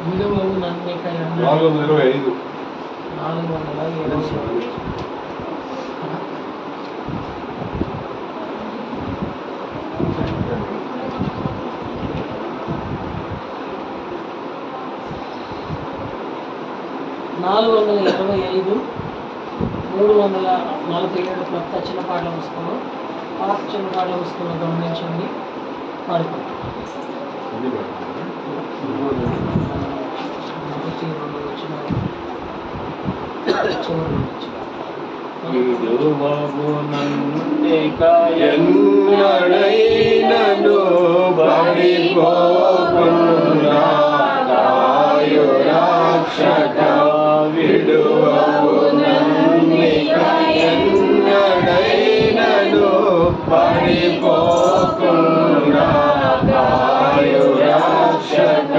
విడువవు నన్నికై 425 425 347 కొత్త చిన్న పాటల పుస్తకం, పాత చిన్న పాటల పుస్తకం గమనించండి. పాడుకోండి. విడువవు నన్నికై ఎన్నడైనను పడిపోకుండా కాయు రక్షక. విడువవు నన్నికై ఎన్నడైనను పడిపోకుండా కాయు రక్షక.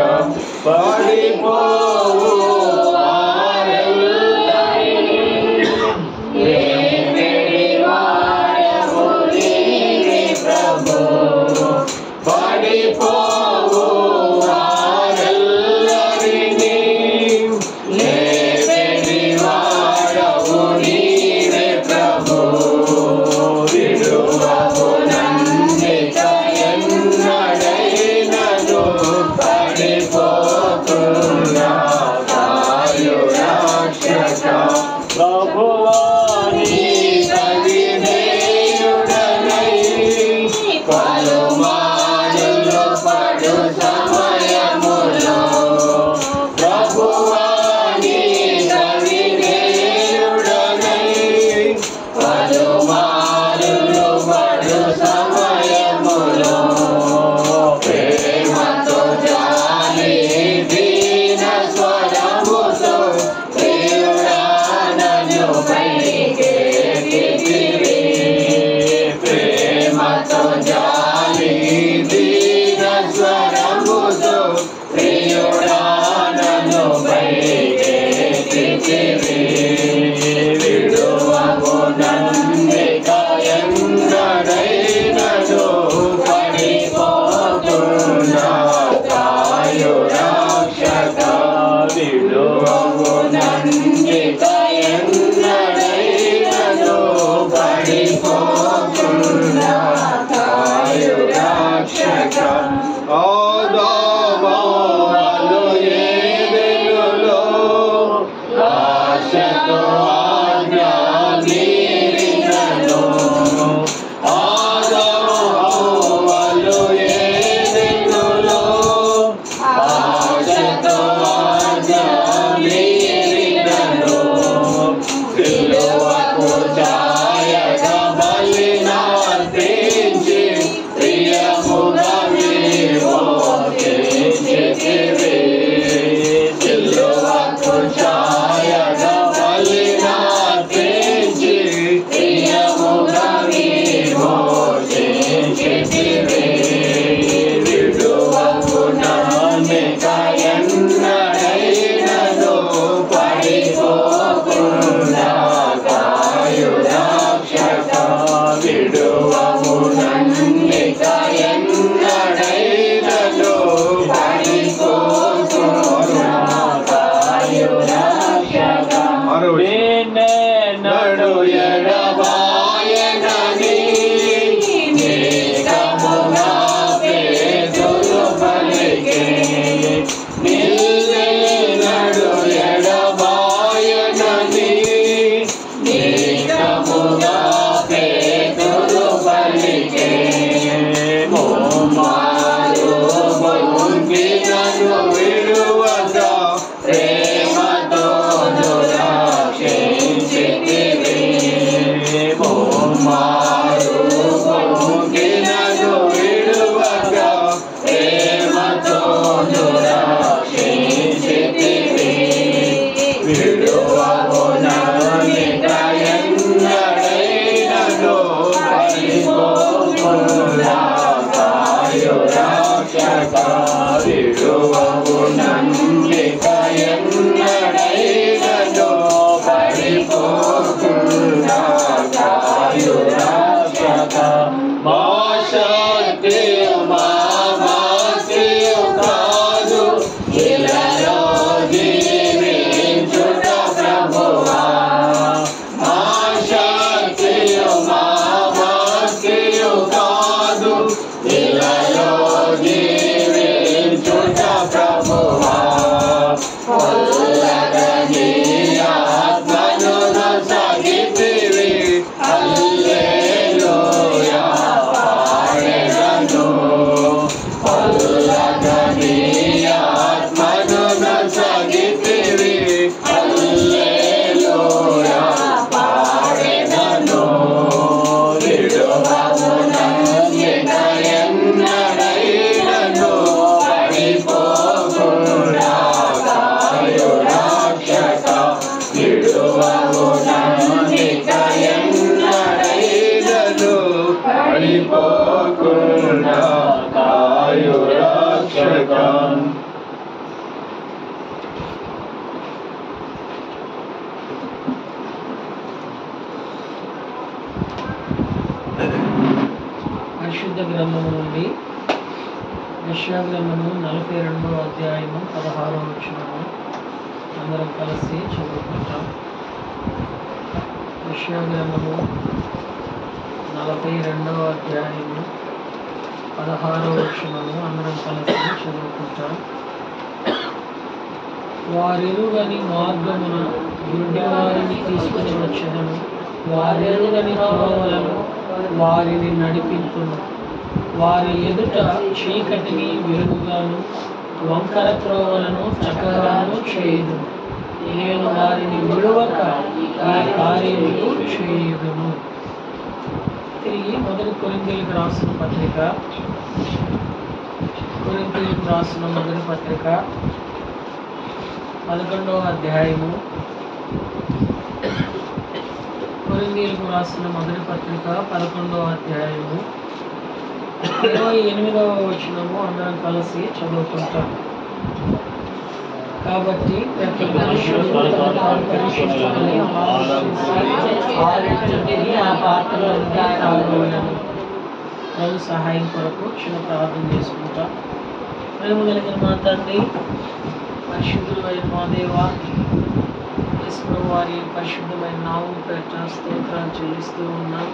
పడిపోవు Bye. పరిశుద్ధ గ్రంథము నుండి యెషయా గ్రంథము 42వ అధ్యాయము 16వ వచనము అందరం కలిసి చదువుకుంటాం. యెషయా గ్రంథము 42వ అధ్యాయము 16వ వచనము అందరం కలిసి చదువుకుంటాం. వారెరుగని మార్గమున గుడ్డివారిని తీసుకుని వచ్చెదను, వారెరుగని త్రోవలను వారిని నడిపింతును. వారి ఎదుట చీకటిని వెలుగుగాను, వంకర త్రోవలను చక్కగాను చేయుదును. నేను వారిని విడువక ఈ కార్యములు చేయుదును. తిరిగి మొదటి కొరింథీయులకు రాసిన పత్రిక, కొరింథీయులకు రాసిన మొదటి పత్రిక 11వ అధ్యాయము, కొరింథీయులకు రాసిన మొదటి పత్రిక 11వ అధ్యాయము 28వ వచనము అందరం కలిసి చదువుకుంటాం. కాబట్టి ప్రతి మనుషుడు తనను తాను పరీక్షించుకొని ఆలోచించి ఆ పాత్రలను తాగవలెను. ప్రభు సహాయం కొరకు చిన్న ప్రార్థన చేసుకుంటా. ప్రేమ కలిగిన మా తండ్రి, పరిశుద్ధులైన మా దేవా, యేసు వారి పరిశుద్ధమైన నామం పేరిట స్తోత్రాలు చెల్లిస్తూ ఉన్నాం.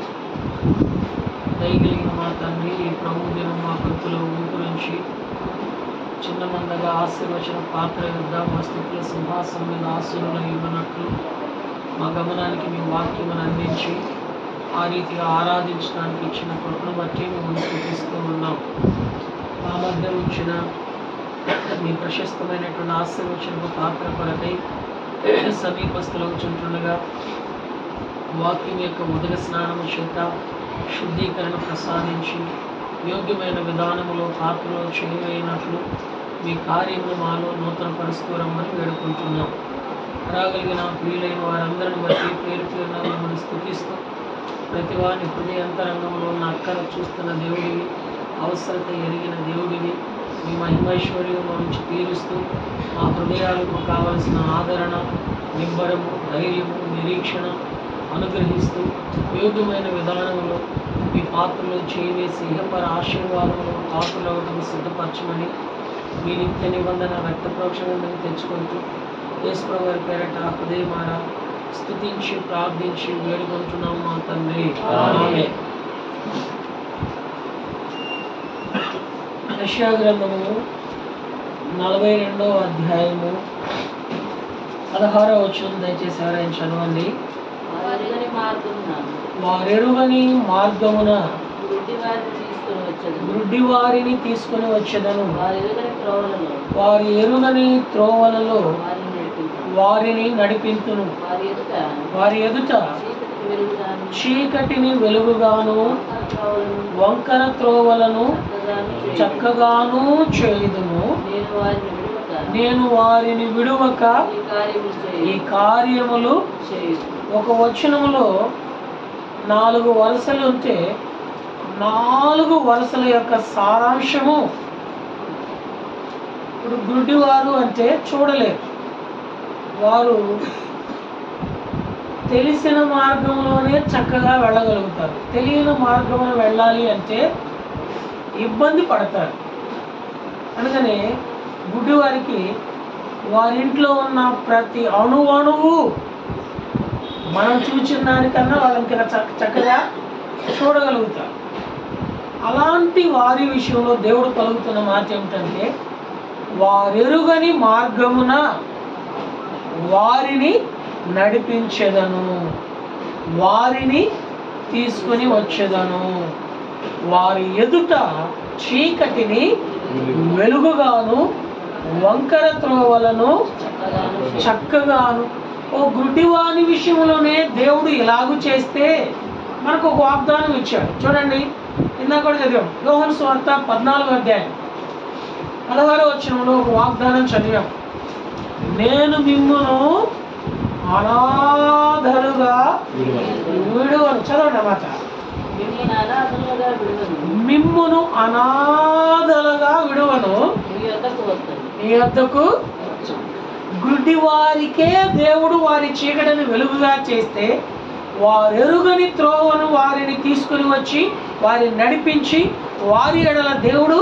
దయగలిగిన మా తండ్రి, ఈ ప్రభు దినం మా కృతులు ఊపురించి చిన్న మందగా ఆశీర్వచన పాత్ర యొద్ద మా స్థితుల సింహాసనం మీద ఆశీర్వలు ఇవ్వనట్లు మా గమనానికి మీ వాక్యమును అందించి ఆ రీతిగా ఆరాధించడానికి ఇచ్చిన కృపను బట్టి మేము స్థుతిస్తూ ఉన్నాం. మా మధ్య ఉంచిన మీ ప్రశస్తమైనటువంటి ఆశీర్వచనకు పాత్ర కొరకై సమీపస్తులు చుంటుండగా వాక్యం యొక్క ఉదక స్నానము చేత శుద్ధీకరణ ప్రసాదించి యోగ్యమైన విధానములో పాత్రలో చేయమైనట్లు మీ కార్యములు మాలో నూతన పరుచుకోరమ్మని వేడుకుంటున్నాం. రాగలిగిన ప్రియులైన వారందరిని బట్టి పేరు పేరున మిమ్మల్ని స్తుతిస్తూ ప్రతి వారిని హృదయంతరంగంలో ఉన్న అక్కర చూస్తున్న దేవుడివి, అవసరత ఎరిగిన దేవుడివి, మీ మహిమైశ్వర్యంలో నుంచి తీరుస్తూ మా హృదయాలకు కావలసిన ఆదరణ, నిబ్బరము, ధైర్యము, నిరీక్షణ అనుగ్రహిస్తూ యోగ్యమైన విధానంలో మీ పాత్రలో చేయవేసి ఇహపర ఆశీర్వాదంలో పాత్రలవటం సిద్ధపరచమని మీ నిత్య నిబంధన రక్త ప్రోక్షణను తెచ్చుకుంటూ యేసుప్రభు వారి పేరట హృదయమార స్తుతించి ప్రార్థించి వేడుకుంటున్నాం మా తండ్రి. ఆమేన్. యెషయా గ్రంథము 42వ అధ్యాయము 16వ వచనం దయచేసి ఎవరైనా చదవండి. వారెరుగని మార్గమున గుడ్డివారిని తీసుకుని వచ్చెదను, వారి ఎరుగని త్రోవలలో వారిని నడిపింతును. వారి ఎదుట చీకటిని వెలుగుగాను, వంకర త్రోవలను చక్కగాను చేయుదును. నేను వారిని విడువక ఈ కార్యములు. ఒక వచనములో 4 వరుసలు ఉంటే 4 వరుసల యొక్క సారాంశము. ఇప్పుడు గుడ్డివారు అంటే చూడలేరు, వారు తెలిసిన మార్గంలోనే చక్కగా వెళ్ళగలుగుతారు. తెలియని మార్గంలో వెళ్ళాలి అంటే ఇబ్బంది పడతారు. అందుకనే గుడ్డివారికి వారింట్లో ఉన్న ప్రతి అణువు మనం చూసిన దానికన్నా వాళ్ళకి చక్కగా చూడగలుగుతారు. అలాంటి వారి విషయంలో దేవుడు పలుకుతున్న మాట ఏమిటంటే, వారెరుగని మార్గమున వారిని నడిపించెదను, వారిని తీసుకొని వచ్చేదను. వారి ఎదుట చీకటిని వెలుగుగాను, వంకర త్రోవలను చక్కగాను. ఓ గుడ్డివాని విషయంలోనే దేవుడు ఇలాగూ చేస్తే మనకు ఒక వాగ్దానం ఇచ్చాడు. చూడండి, ఇందాక కూడా చదివాం. యోహాను సువార్త 14వ అధ్యాయం 16వ వచనంలో ఒక వాగ్దానం చదివాం. నేను మిమ్మును అనాథలుగా విడువను. చదవండి అన్నమాట. మిమ్మును అనాథలుగా విడువను, మీ వద్దకు. గుడ్డివారికే దేవుడు వారి చీకటిని వెలుగుగా చేస్తే వారెరుగని త్రోవను వారిని తీసుకుని వచ్చి వారిని నడిపించి వారి ఎడల దేవుడు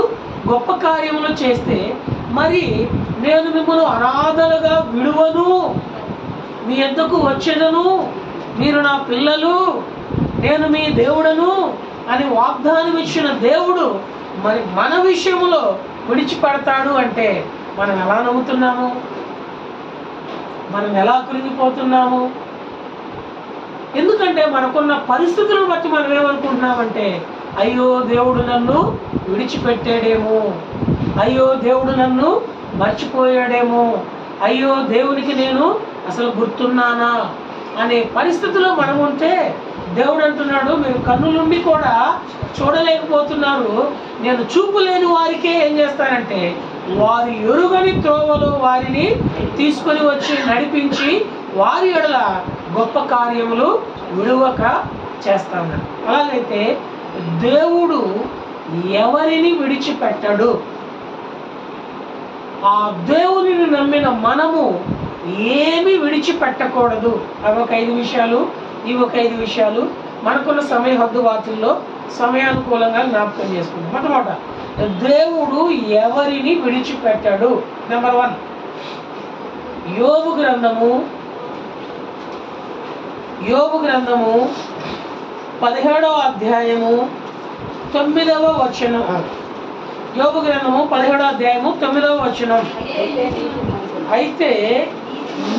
గొప్ప కార్యములు చేస్తే, మరి నేను మిమ్మల్ని అనాథలుగా విడువను, మీ యొద్దకు వచ్చెదను, మీరు నా పిల్లలు, నేను మీ దేవుడను అని వాగ్దానం ఇచ్చిన దేవుడు మరి మన విషయంలో విడిచిపెడతాడు అంటే మనం ఎలా నమ్ముతున్నాము? మనం ఎలా కృంగిపోతున్నాము? ఎందుకంటే మనకున్న పరిస్థితులను బట్టి మనం ఏమనుకుంటున్నామంటే, అయ్యో దేవుడు నన్ను విడిచిపెట్టాడేమో, అయ్యో దేవుడు నన్ను మర్చిపోయాడేమో, అయ్యో దేవునికి నేను అసలు గుర్తున్నానా అనే పరిస్థితిలో మనం ఉంటే, దేవుడు అంటున్నాడు మీరు కన్నులుండి కూడా చూడలేకపోతున్నారు, నేను చూపు లేని వారికే ఏం చేస్తానంటే వారి ఎరుగని త్రోవలో వారిని తీసుకొని వచ్చి నడిపించి వారి ఎడల గొప్ప కార్యములు విడువక చేస్తాను. అలాగైతే దేవుడు ఎవరిని విడిచిపెట్టడు. ఆ దేవునిని నమ్మిన మనము ఏమి విడిచిపెట్టకూడదు. అవి ఒక 5 విషయాలు, ఇవి ఒక 5 విషయాలు మనకున్న సమయ హద్దుబాతుల్లో సమయానుకూలంగా జ్ఞాపకం చేసుకుందాం. మొట్టమొదట దేవుడు ఎవరిని విడిచిపెట్టాడు. నెంబర్ 1, యోబు గ్రంథము 17వ అధ్యాయము 9వ వచనం. యోబు గ్రంథము 17వ అధ్యాయము 9వ వచనం. అయితే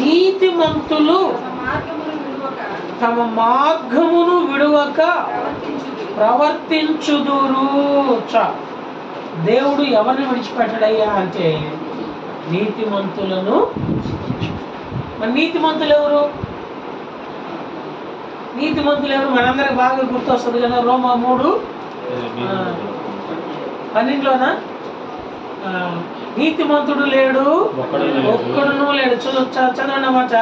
నీతిమంతులు తమ మార్గమును విడువక ప్రవర్తించుదురు. దేవుడు ఎవరిని విడిచిపెట్టడయ్యా అంటే నీతిమంతులను. మరి నీతిమంతులు ఎవరు? మనందరికి బాగా గుర్తొస్తుంది కదా, రోమా 3:12లోనా నీతిమంతుడు లేడు, ఒక్కడును లేడు. చదవండి మాట.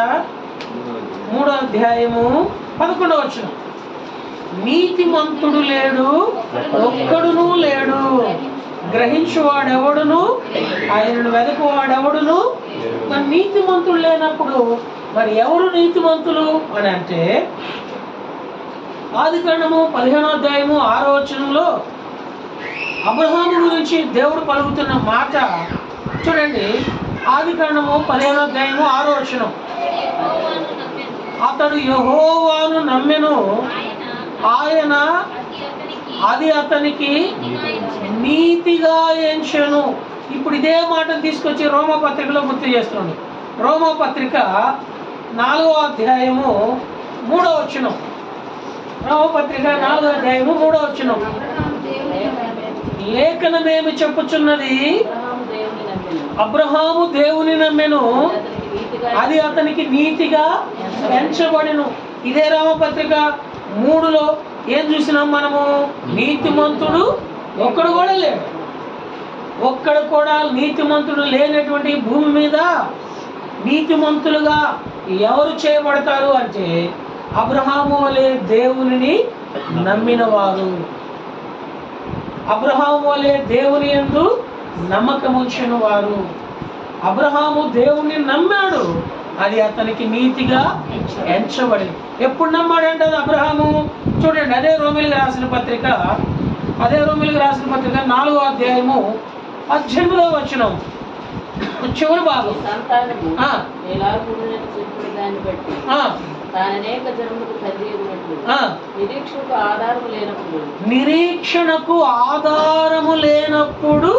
3వ అధ్యాయము 11వ వచనం. నీతిమంతుడు లేడు, ఒక్కడును లేడు, గ్రహించువాడెవడును, ఆయనను వెదకువాడెవడును. మరి నీతిమంతుడు లేనప్పుడు మరి ఎవరు నీతిమంతులు అని అంటే, ఆదికాండము 15వ అధ్యాయము 6వ వచనంలో అబ్రహాము గురించి దేవుడు పలుకుతున్న మాట చూడండి. ఆదికాండము 15వ అధ్యాయము 6వ వచనం. అతడు యెహోవాను నమ్మెను, ఆయన అది అతనికి నీతిగా ఎంచెను. ఇప్పుడు ఇదే మాటను తీసుకొచ్చి రోమపత్రికలో గుర్తు చేస్తున్నాడు. రోమపత్రిక 4వ అధ్యాయము 3వ వచనం. రోమపత్రిక 4వ అధ్యాయము 3వ వచనం. లేఖనమేమి చెప్పుచున్నది? అబ్రహాము దేవుని నమ్మెను, అది అతనికి నీతిగా ఎంచబడెను. ఇదే రోమపత్రిక 3లో ఏం చూసినాం మనము? నీతిమంతుడు ఒక్కడు కూడా లేడు. ఒక్కడు కూడా నీతిమంతుడు లేనటువంటి భూమి మీద నీతిమంతులుగా ఎవరు చేయబడతారు అంటే అబ్రహాము వలె దేవునిని నమ్మిన వారు. అబ్రహాము వలె దేవుని యందు నమ్మకం ఉంచిన వారు. అబ్రహాము దేవుని నమ్మాడు, అది అతనికి నీతిగా ఎంచబడింది. ఎప్పుడు నమ్మాడంటే అది అబ్రహాము. చూడండి, అదే రోమిలికి రాసిన పత్రిక 4వ అధ్యాయము 18వ వచనం చివరి భాగం. నిరీక్షణకు ఆధారము లేనప్పుడు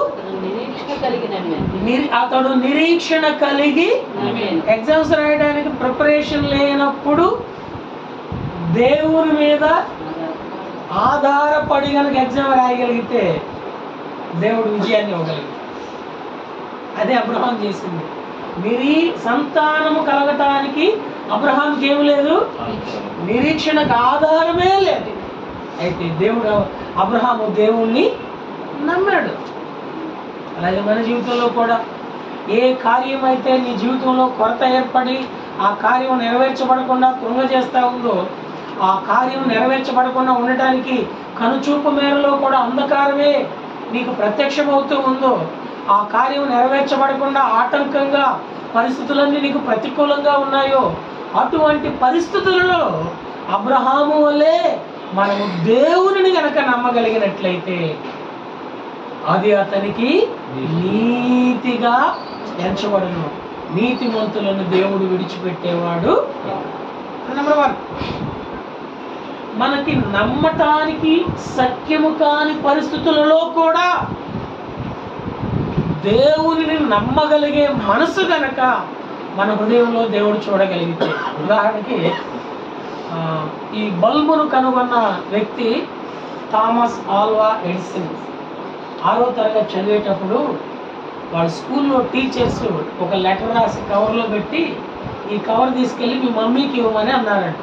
అతడు నిరీక్షణ కలిగి, ఎగ్జామ్స్ రాయడానికి ప్రిపరేషన్ లేనప్పుడు దేవుని మీద ఆధారపడి కనుక ఎగ్జామ్ రాయగలిగితే దేవుడు విజయాన్ని ఇవ్వగలిగాడు. అదే అబ్రహాం చేసింది. సంతానము కలగటానికి అబ్రహాంకి ఏమి లేదు, నిరీక్షణకు ఆధారమే లేదు. అయితే అబ్రహాము దేవుణ్ణి నమ్మాడు. అలాగే మన జీవితంలో కూడా ఏ కార్యం అయితే నీ జీవితంలో కొరత ఏర్పడి ఆ కార్యం నెరవేర్చబడకుండా కృంగజేస్తూ ఉందో, ఆ కార్యం నెరవేర్చబడకుండా ఉండటానికి కనుచూపు మేరలో కూడా అంధకారమే నీకు ప్రత్యక్షమవుతూ ఉందో, ఆ కార్యం నెరవేర్చబడకుండా ఆటంకంగా పరిస్థితులన్నీ నీకు ప్రతికూలంగా ఉన్నాయో, అటువంటి పరిస్థితులలో అబ్రహాము వల్లే మనము దేవునిని గనక నమ్మగలిగినట్లయితే అది అతనికి నీతిగా ఎంచబడును. నీతిమంతులను దేవుడు విడిచిపెట్టేవాడు. నెంబర్ 1, మనకి నమ్మటానికి సత్యము కాని పరిస్థితులలో కూడా దేవునిని నమ్మగలిగే మనసు గనక మన హృదయంలో దేవుడు చూడగలిగితే, ఉదాహరణకి ఈ బల్బును కనుగొన్న వ్యక్తి థామస్ ఆల్వా ఎడిసన్ 6వ తరగతి చదివేటప్పుడు వాళ్ళ స్కూల్లో టీచర్స్ ఒక లెటర్ రాసి కవర్లో పెట్టి ఈ కవర్ తీసుకెళ్ళి మీ మమ్మీకి ఇవ్వమని అన్నారంట.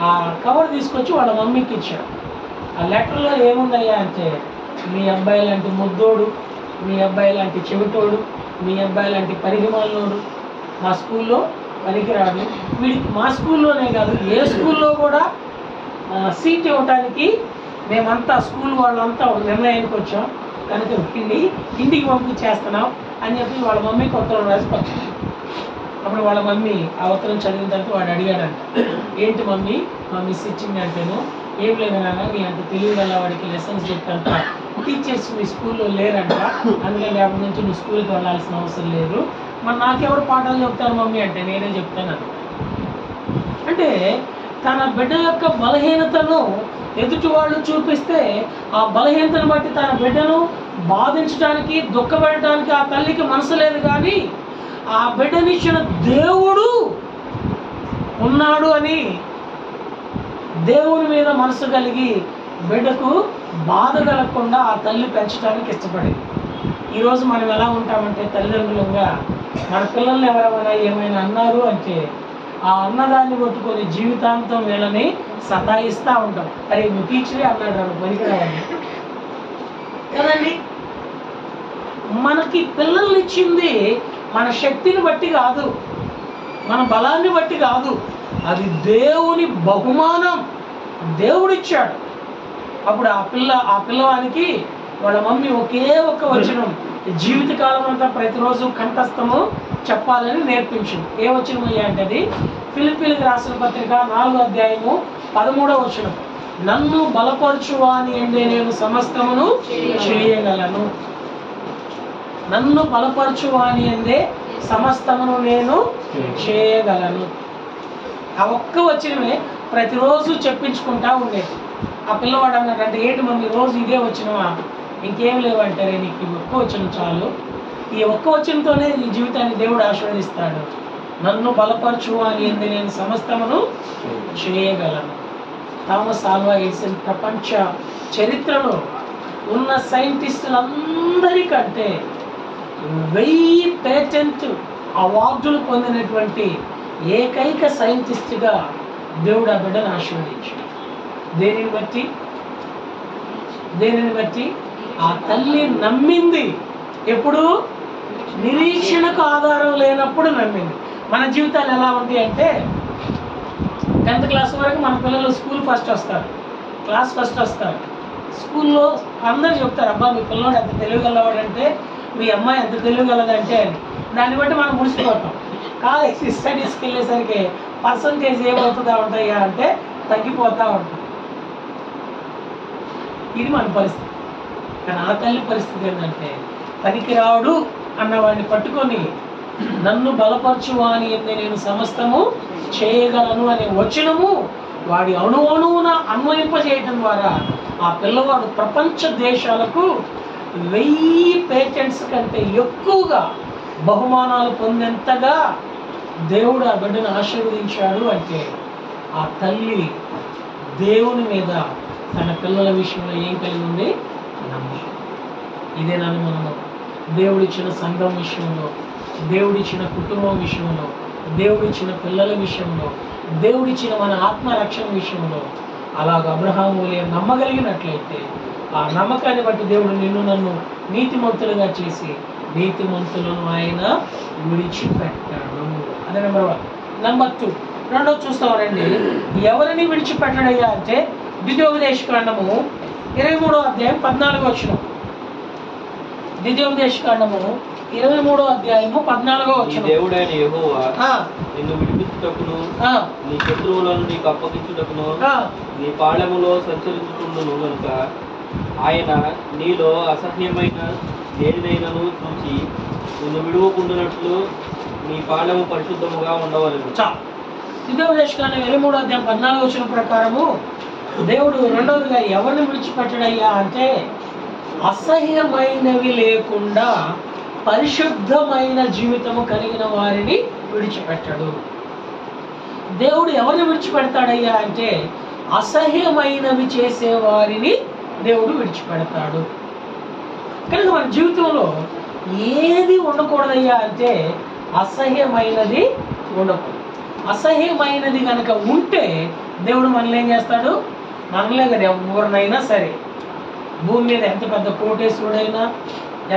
ఆ కవర్ తీసుకొచ్చి వాళ్ళ మమ్మీకి ఇచ్చాడు. ఆ లెటర్లో ఏముందయ్యా అంటే, మీ అబ్బాయి లాంటి ముద్దోడు, మీ అబ్బాయి లాంటి చెవిటోడు, మీ అబ్బాయి లాంటి పరిగమాలనోడు మా స్కూల్లో పనికిరాడు, వీడికి మా స్కూల్లోనే కాదు ఏ స్కూల్లో కూడా సీట్ ఇవ్వటానికి మేమంతా స్కూల్ వాళ్ళంతా ఒక నిర్ణయానికి వచ్చాం కనుక ఇంటికి పంపించేస్తున్నాం అని చెప్పి వాళ్ళ మమ్మీకి ఉత్తరం రాసి పంపించాం. అప్పుడు వాళ్ళ మమ్మీ ఆ ఉత్తరం చదివిన తర్వాత వాడు అడిగాడంట, ఏంటి మమ్మీ మా మిస్ ఇచ్చింది అంటేను, ఏం లేదన్నా మీ అంత తెలివి వల్ల వాడికి లెసన్స్ చెప్తాంట, టీచర్స్ మీ స్కూల్లో లేరంట, అందుకని రేపటి నుంచి నువ్వు స్కూల్కి వెళ్ళాల్సిన అవసరం లేదు, మరి నాకెవరు పాఠాలు చెప్తారు మమ్మీ అంటే నేనే చెప్తాను. అంటే తన బిడ్డ యొక్క బలహీనతను ఎదుటి వాళ్ళు చూపిస్తే ఆ బలహీనతను బట్టి తన బిడ్డను బాధించడానికి దుఃఖపడటానికి ఆ తల్లికి మనసు లేదు, కానీ ఆ బిడ్డనిచ్చిన దేవుడు ఉన్నాడు అని దేవుని మీద మనసు కలిగి బిడ్డకు బాధ కలగకుండా ఆ తల్లి పెంచడానికి ఇష్టపడింది. ఈరోజు మనం ఎలా ఉంటామంటే తల్లిదండ్రులుగా మన పిల్లల్ని ఎవరైనా ఏమైనా అన్నారు అంటే ఆ అన్నదాన్ని కొట్టుకొని జీవితాంతం వీళ్ళని సతాయిస్తూ ఉంటాం. అరే మీ టీచరే అన్నాడు పనికిరావని కదండి. మనకి పిల్లల్ని ఇచ్చింది మన శక్తిని బట్టి కాదు, మన బలాన్ని బట్టి కాదు, అది దేవుని బహుమానం, దేవుడిచ్చాడు. అప్పుడు ఆ పిల్లవానికి వాళ్ళ మమ్మీ ఒకే ఒక్క వచనం జీవితకాలం అంతా ప్రతిరోజు కంఠస్థము చెప్పాలని నేర్పించింది. ఏ వచనం అయ్యా అంటే అది ఫిలిప్పీలకు రాసిన పత్రిక 4వ అధ్యాయము 13వ వచనం, నన్ను బలపరచువాని అంటే నేను సమస్తమును చేయగలను. నన్ను బలపరచువాని అందే సమస్తమును నేను చేయగలను. ఆ ఒక్క వచనమే ప్రతిరోజు చెప్పించుకుంటా ఉండేది. ఆ పిల్లవాడు అన్నాడు అంటే, ఏంటి మమ్మీ రోజు ఇదే వచ్చినవా, ఇంకేం లేవంటారే, నీకు ఈ ఒక్క వచనం చాలు, ఈ ఒక్క వచనంతోనే నీ జీవితాన్ని దేవుడు ఆశీర్వదిస్తాడు. నన్ను బలపరచు అని అంది నేను సమస్తమును చేయగలను. థామస్ ఆల్వా ఎడిసన్ ప్రపంచ చరిత్రలో ఉన్న సైంటిస్టులందరికంటే 1000 పేటెంట్ అవార్డులు పొందినటువంటి ఏకైక సైంటిస్ట్గా దేవుడు ఆ బిడ్డను ఆశీర్వదించాడు. దేనిని బట్టి ఆ తల్లి నమ్మింది. ఎప్పుడు? నిరీక్షణకు ఆధారం లేనప్పుడు నమ్మింది. మన జీవితాలు ఎలా ఉంటాయి అంటే 10th క్లాస్ వరకు మన పిల్లలు స్కూల్ ఫస్ట్ వస్తారు, క్లాస్ ఫస్ట్ వస్తారు. స్కూల్లో అందరూ చెప్తారు, అబ్బా మీ పిల్లవాడు ఎంత తెలియగలవాడంటే, మీ అమ్మాయి ఎంత తెలియగలదంటే అని. దాన్ని బట్టి మనం ముడిసిపోతాం. కాలేజ్ స్టడీస్కి వెళ్ళేసరికి పర్సంటేజ్ ఏమవుతుందా ఉంటాయా అంటే తగ్గిపోతూ ఉంటాం. ఇది మన పరిస్థితి. కానీ ఆ తల్లి పరిస్థితి ఏంటంటే, పనికిరాడు అన్నవాడిని పట్టుకొని నన్ను బలపరచువా అని నేను సమస్తము చేయగలను అనే వచనము వాడి అణువున అన్వయింపజేయటం ద్వారా ఆ పిల్లవాడు ప్రపంచ దేశాలకు 1000 పేటెంట్స్ కంటే ఎక్కువగా బహుమానాలు పొందేంతగా దేవుడు ఆ బిడ్డను ఆశీర్వదించాడు. అంటే ఆ తల్లి దేవుని మీద తన పిల్లల విషయంలో ఏం కలిగి ఉంది? నమ్మకం. ఇదే నన్ను మనము దేవుడిచ్చిన సంఘం విషయంలో, దేవుడిచ్చిన కుటుంబం విషయంలో, దేవుడిచ్చిన పిల్లల విషయంలో, దేవుడిచ్చిన మన ఆత్మరక్షణ విషయంలో అలాగ అబ్రహాము నమ్మగలిగినట్లయితే ఆ నమ్మకాన్ని బట్టి దేవుడు నిన్ను నన్ను నీతిమంతులుగా చేసి నీతిమంతులను ఆయన విడిచిపెట్టాడు. అదే నెంబర్ 1. నెంబర్ 2, రెండో చూస్తామండి. ఎవరిని విడిచిపెట్టాడయ్యా అంటే ద్వితీయోపదేశకాండము 23వ అధ్యాయం 14వ వచనం. ద్వితీయోపదేశకాండము 23వ అధ్యాయము 14వ వచనం. దేవుడైన యెహోవా నిన్ను విడిపించుటకును నీ శత్రువులను నీకు అప్పగించుటకును నీ పాళెములో సంచరించుకుందును కనుక ఆయన నీలో అసహ్యమైన దేనినైనను చూచి నిన్ను విడువకుండునట్లు నీ పాలము పరిశుద్ధముగా ఉండవలెను. ద్వితీయోపదేశకాండం 23:14 ప్రకారము దేవుడు రెండవదిగా ఎవరిని విడిచిపెట్టడయ్యా అంటే అసహ్యమైనవి లేకుండా పరిశుద్ధమైన జీవితము కలిగిన వారిని విడిచిపెట్టడు. దేవుడు ఎవరిని విడిచిపెడతాడయ్యా అంటే అసహ్యమైనవి చేసే వారిని దేవుడు విడిచిపెడతాడు. కనుక మన జీవితంలో ఏది ఉండకూడదయ్యా అంటే అసహ్యమైనది ఉండకూడదు. అసహ్యమైనది కనుక ఉంటే దేవుడు మనల్ని ఏం చేస్తాడు? మనలే కదా, ఎవరినైనా సరే, భూమి మీద ఎంత పెద్ద కోటేశ్వరుడైనా,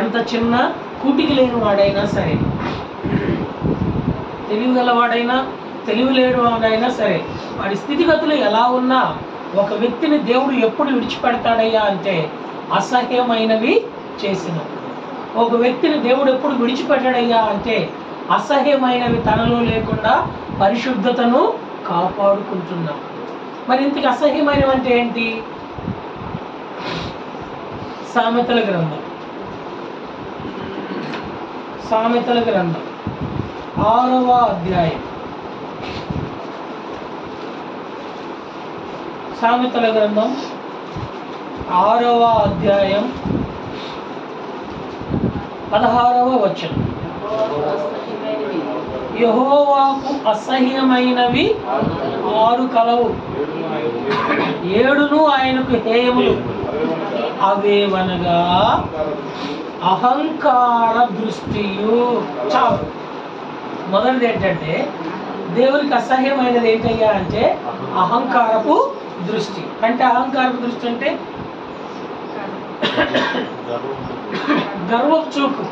ఎంత చిన్న కూటికి లేని వాడైనా సరే, తెలివి గలవాడైనా తెలివి లేని వాడైనా సరే, వాడి స్థితిగతులు ఎలా ఉన్నా ఒక వ్యక్తిని దేవుడు ఎప్పుడు విడిచిపెడతాడయ్యా అంటే అసహ్యమైనవి చేసినప్పుడు. ఒక వ్యక్తిని దేవుడు ఎప్పుడు విడిచిపెట్టాడయ్యా అంటే అసహ్యమైనవి తనలో లేకుండా పరిశుద్ధతను కాపాడుకుంటున్నాం. మరి ఇంతకు అసహ్యమైనవి అంటే ఏంటి? సామెతల గ్రంథం 6వ అధ్యాయం. సామెతల గ్రంథం 6వ అధ్యాయం 16వ వచనం. యెహోవాకు అసహ్యమైనవి 6 కలవు, 7 ఆయనకు హేయములు. అవేవనగా అహంకార దృష్టియు. చాలు. మొదటిది ఏంటంటే దేవునికి అసహ్యమైనది ఏంటయ్యా అంటే అహంకారపు దృష్టి. అంటే అహంకారపు దృష్టి అంటే గర్వపు చూపు.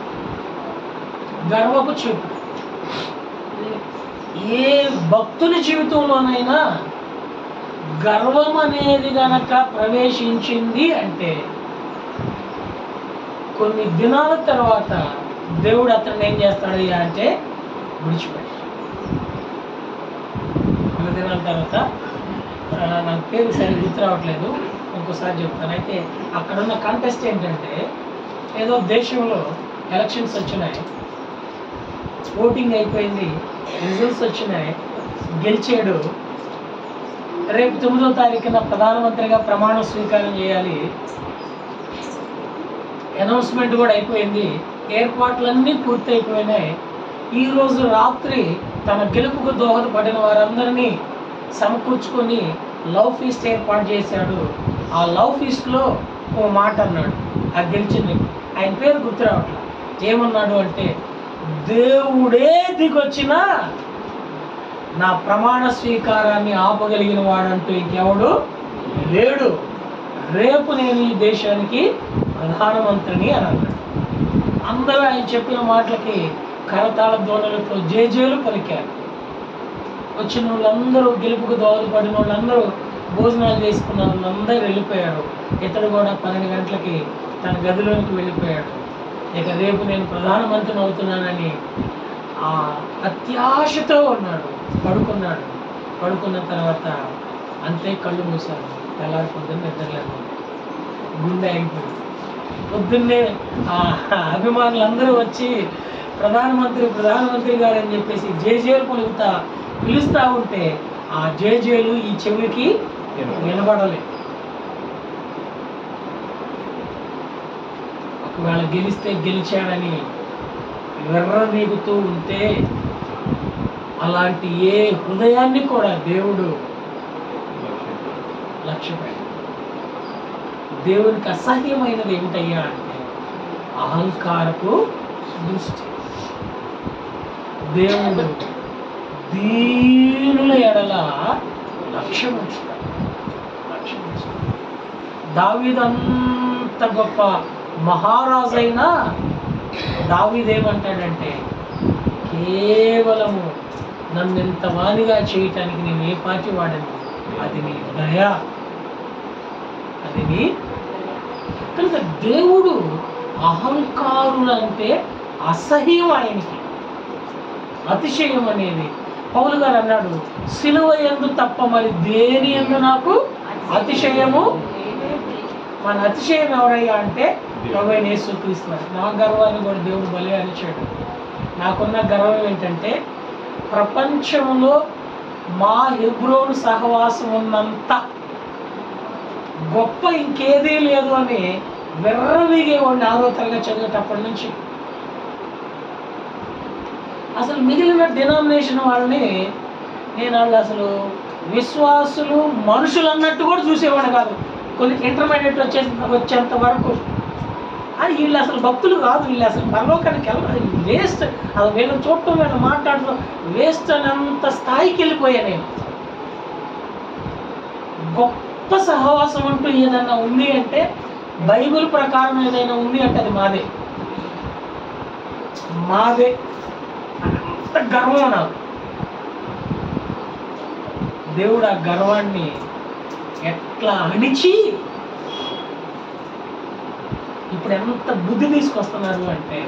ఏ భక్తుని జీవితంలోనైనా గర్వం అనేది గనక ప్రవేశించింది అంటే కొన్ని దినాల తర్వాత దేవుడు అతన్ని ఏం చేస్తాడయ్యా అంటే విడిచిపెట్టాడు. కొన్ని దినాల తర్వాత నాకు పేరు సరిగ్గా గుర్తు రావట్లేదు, ఇంకోసారి చెప్తాను. అయితే అక్కడున్న కాంటెస్ట్ ఏంటంటే ఏదో దేశంలో ఎలక్షన్స్ వచ్చినాయి, ఓటింగ్ అయిపోయింది, రిజల్ట్స్ వచ్చినాయి, గెలిచాడు. రేపు 9వ తారీఖున ప్రధానమంత్రిగా ప్రమాణ స్వీకారం చేయాలి. అనౌన్స్మెంట్ కూడా అయిపోయింది, ఏర్పాట్లన్నీ పూర్తి అయిపోయినాయి. ఈరోజు రాత్రి తన గెలుపుకు దోహదపడిన వారందరినీ సమకూర్చుకొని లవ్ ఫీస్ట్ ఏర్పాటు చేశాడు. ఆ లవ్ ఫీస్ట్లో ఓ మాట అన్నాడు. ఆ గెలిచింది, ఆయన పేరు గుర్తు రావట్లేదు. ఏమన్నాడు అంటే దేవుడే దిగొచ్చినా నా ప్రమాణ స్వీకారాన్ని ఆపగలిగిన వాడంటూ ఇంకెవడు లేడు. రేపు నేను ఈ దేశానికి ప్రధానమంత్రిని అని అన్నాడు. అందరూ ఆయన చెప్పిన మాటలకి కరతాళ ధ్వనులతో జేజేలు పలికారు. వచ్చిన వాళ్ళందరూ, గెలుపుకు దోహదపడిన వాళ్ళందరూ, భోజనాలు చేసుకున్న వాళ్ళందరూ వెళ్ళిపోయారు. ఇతడు కూడా 12 గంటలకి తన గదిలోనికి వెళ్ళిపోయాడు. ఇక రేపు నేను ప్రధానమంత్రిని అవుతున్నానని అత్యాశతో ఉన్నాడు. పడుకున్న తర్వాత అంతే కళ్ళు మూశాడు. తెల్లారి పొద్దున్న నిద్రలేదు, గుండె ఆగిపోయింది. పొద్దున్నే అభిమానులందరూ వచ్చి ప్రధానమంత్రి గారు అని చెప్పేసి జేజేలు పిలుస్తా ఉంటే ఆ జేజేలు ఈ చెవికి వినబడలేదు. ఒకవేళ గెలిస్తే గెలిచాడని వెర్రనీగుతూ ఉంటే అలాంటి ఏ హృదయాన్ని కూడా దేవుడు లక్ష్యపెట్టాడు. దేవునికి అసహ్యమైనది ఏమిటయ్యా అంటే అహంకారపు దృష్టి. దేవుడు దీనుల ఎడల లక్ష్యం ఉంచుతాడు. దావీదంత గొప్ప మహారాజైనా దావీదేమంటాడంటే కేవలము నన్ను ఇంత వానిగా చేయటానికి నేను ఏ పాటి వాడను, అది నీ దయ, అది నీ. కనుక దేవుడు అహంకారులంటే అసహ్యం ఆయనకి. అతిశయం అనేది పౌలు గారు అన్నాడు, సిలువ యందు తప్ప మరి దేని యందు నాకు అతిశయము. మన అతిశయం ఎవరయ్యా అంటే ప్రభువైన యేసుక్రీస్తు వారు. నా గర్వాన్ని కూడా దేవుడు బలి అనిచాడు. నాకున్న గర్వం ఏంటంటే ప్రపంచంలో మా హెబ్రోను సహవాసం ఉన్నంత గొప్ప ఇంకేదీ లేదు అని విర్రవీగేవాడిని 6వ తరగతి చదివేటప్పటి నుంచి. అసలు మిగిలిన డినామినేషన్ వాళ్ళని నేను వాళ్ళు అసలు విశ్వాసులు మనుషులు అన్నట్టు కూడా చూసేవాడు కాదు. కొన్ని ఇంటర్మీడియట్ వచ్చేంత వరకు అది వీళ్ళు అసలు భక్తులు కాదు, వీళ్ళు అసలు పరలోకానికి వెళ్ళాలి, వేస్ట్, అది వీళ్ళని చూడటం వీళ్ళు మాట్లాడటం వేస్ట్ అనేంత స్థాయికి వెళ్ళిపోయా నేను. గొప్ప సహవాసం అంటూ ఏదైనా ఉంది అంటే, బైబిల్ ప్రకారం ఏదైనా ఉంది అంటే అది మాదే మాదే అంత గర్వం నాకు. దేవుడు ఆ గర్వాన్ని ఎట్లా అణిచి ఇప్పుడు ఎంత బుద్ధి తీసుకొస్తున్నారు అంటే,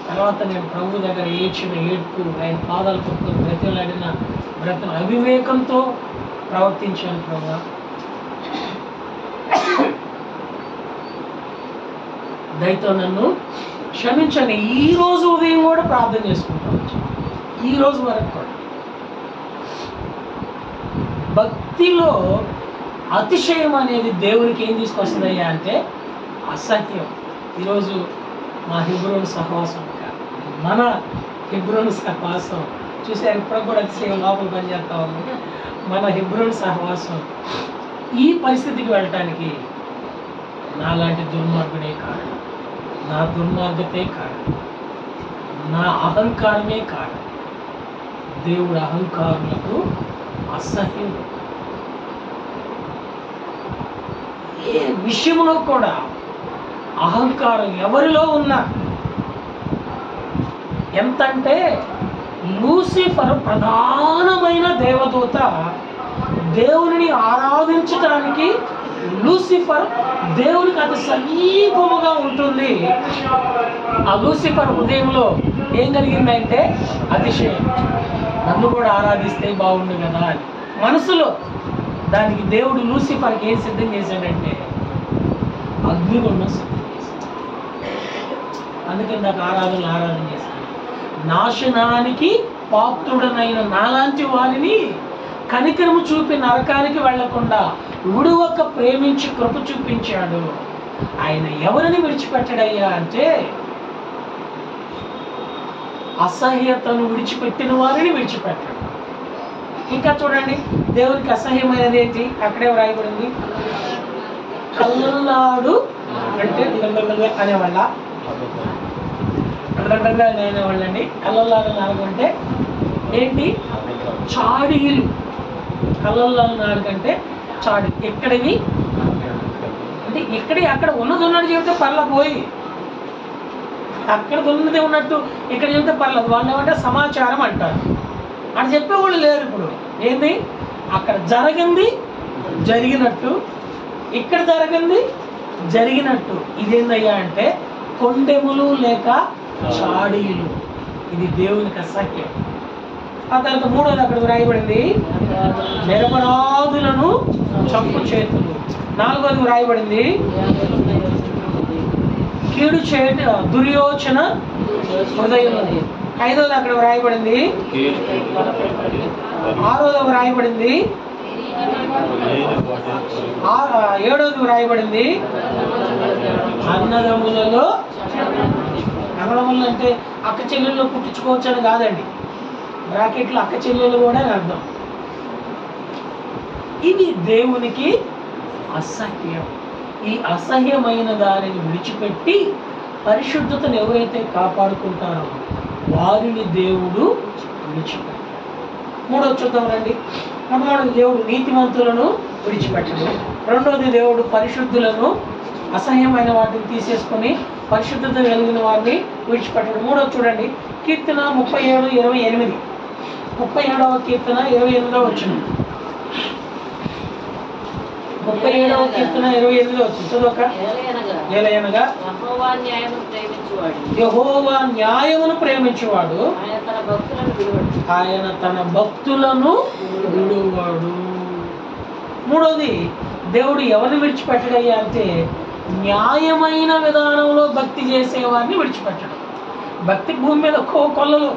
తర్వాత నేను ప్రభు దగ్గర ఏడ్చిన ఏడ్పు, ఆయన పాదాలు పట్టుకొని బ్రతిలాడిన బ్రతులు అవివేకంతో ప్రవర్తించాను ప్రభు. దయతో నన్ను క్షమించండి. ఈ రోజు ఉదయం కూడా ప్రార్థన చేసుకుంటాను, ఈ రోజు వరకు కూడా. భక్తిలో అతిశయం అనేది దేవునికి ఏం తీసుకొస్తుందయ్యా అంటే అసహ్యం. ఈరోజు మా హెబ్రోను సహవాసం, మన హెబ్రోను సహవాసం చూసారు, ఇప్పుడు కూడా అతిశయం లోపల పనిచేస్తా ఉంది. మన హెబ్రోను సహవాసం ఈ పరిస్థితికి వెళ్ళటానికి నాలాంటి దుర్మార్గుడే కారణం, నా దుర్మార్గతే కారణం, నా అహంకారమే కారణం. దేవుడు అహంకారులకు అసహ్యం. ఏ విషయంలో కూడా అహంకారం ఎవరిలో ఉన్నా, ఎంతంటే లూసిఫర్ ప్రధానమైన దేవదూత, దేవుని ఆరాధించడానికి లూసిఫర్ దేవునికి అతి సమీపముగా ఉంటుంది. ఆ లూసిఫర్ హృదయంలో ఏం కలిగిందంటే అతిశయం, నన్ను కూడా ఆరాధిస్తే బాగుండు కదా అని మనసులో. దానికి దేవుడు లూసిఫర్కి ఏం సిద్ధం చేశాడంటే అగ్నిగుండం సిద్ధం చేశాడు. అందుకే నాకు ఆరాధన చేశాడు. నాశనానికి పాత్రుడనైన నాలాంటి వారిని కనికరము చూపి నరకానికి వెళ్లకుండా విడువక ప్రేమించి కృప చూపించాడు. ఆయన ఎవరిని విడిచిపెట్టాడయ్యా అంటే అసహ్యతను విడిచిపెట్టిన వారిని విడిచిపెట్టాడు. ఇంకా చూడండి, దేవునికి అసహ్యమైనది ఏంటి? అక్కడే వ్రాయబడింది, కళ్ళల్లాడు అంటే అనేవాళ్ళ అనేవాళ్ళండి. కళ్ళల్లాడు నాలుగంటే ఏంటి? చాడీలు. కళ్ళల్లాడు నాలుగంటే చాడి. ఎక్కడివి అంటే ఇక్కడే, అక్కడ ఉన్నది ఉన్నట్టు చెబితే పర్లా, పోయి అక్కడ ఉన్నది ఉన్నట్టు ఇక్కడ చెబితే పర్లేదు. వాళ్ళు ఏమంటే సమాచారం అంటారు. అని చెప్పేవాళ్ళు లేరు ఇప్పుడు. ఏంది? అక్కడ జరిగింది జరిగినట్టు, ఇక్కడ జరిగింది జరిగినట్టు. ఇదేందయ్యా అంటే కొండెములు లేక చాడీలు. ఇది దేవునికి అసహ్యం. ఆ తర్వాత మూడోది అక్కడ వ్రాయబడింది, నిరపరాధులను చంపు చేతులు. నాలుగోది వ్రాయబడింది, కీడు చేయట దుర్యోచన హృదయం. ఐదోది అక్కడ వ్రాయబడింది, ఆరోది వ్రాయబడింది, ఏడోది వ్రాయబడింది, అన్నదమ్ములలో. అన్నదమ్ములు అంటే అక్క చెల్లెల్లో పుట్టించుకోవచ్చు అని కాదండి, బ్రాకెట్లో అక్క చెల్లెలు కూడా అర్థం. ఇది దేవునికి అసహ్యం. ఈ అసహ్యమైన దానిని విడిచిపెట్టి పరిశుద్ధతను ఎవరైతే కాపాడుకుంటారో వారిని దేవుడు విడిచిపెట్టాడు. మూడోది చూద్దాం రండి. మొదటి దేవుడు నీతిమంతులను విడిచిపెట్టడు. రెండోది దేవుడు పరిశుద్ధులను, అసహ్యమైన వాటిని తీసేసుకొని పరిశుద్ధత కలిగిన వారిని విడిచిపెట్టడు. మూడోది చూడండి, కీర్తన 37:28. 37వ కీర్తన 28వ వచనం. 37వ కీర్తన 28వ వచనం చదవక. ఏలయనగా యెహోవా న్యాయమును ప్రేమించువాడు, ఆయన తన భక్తులను విడువాడు. మూడోది దేవుడు ఎవరిని విడిచిపెట్టడయ్యా అంటే న్యాయమైన విధానంలో భక్తి చేసేవారిని విడిచిపెట్టడం. భక్తి భూమి మీద కొల్లలు.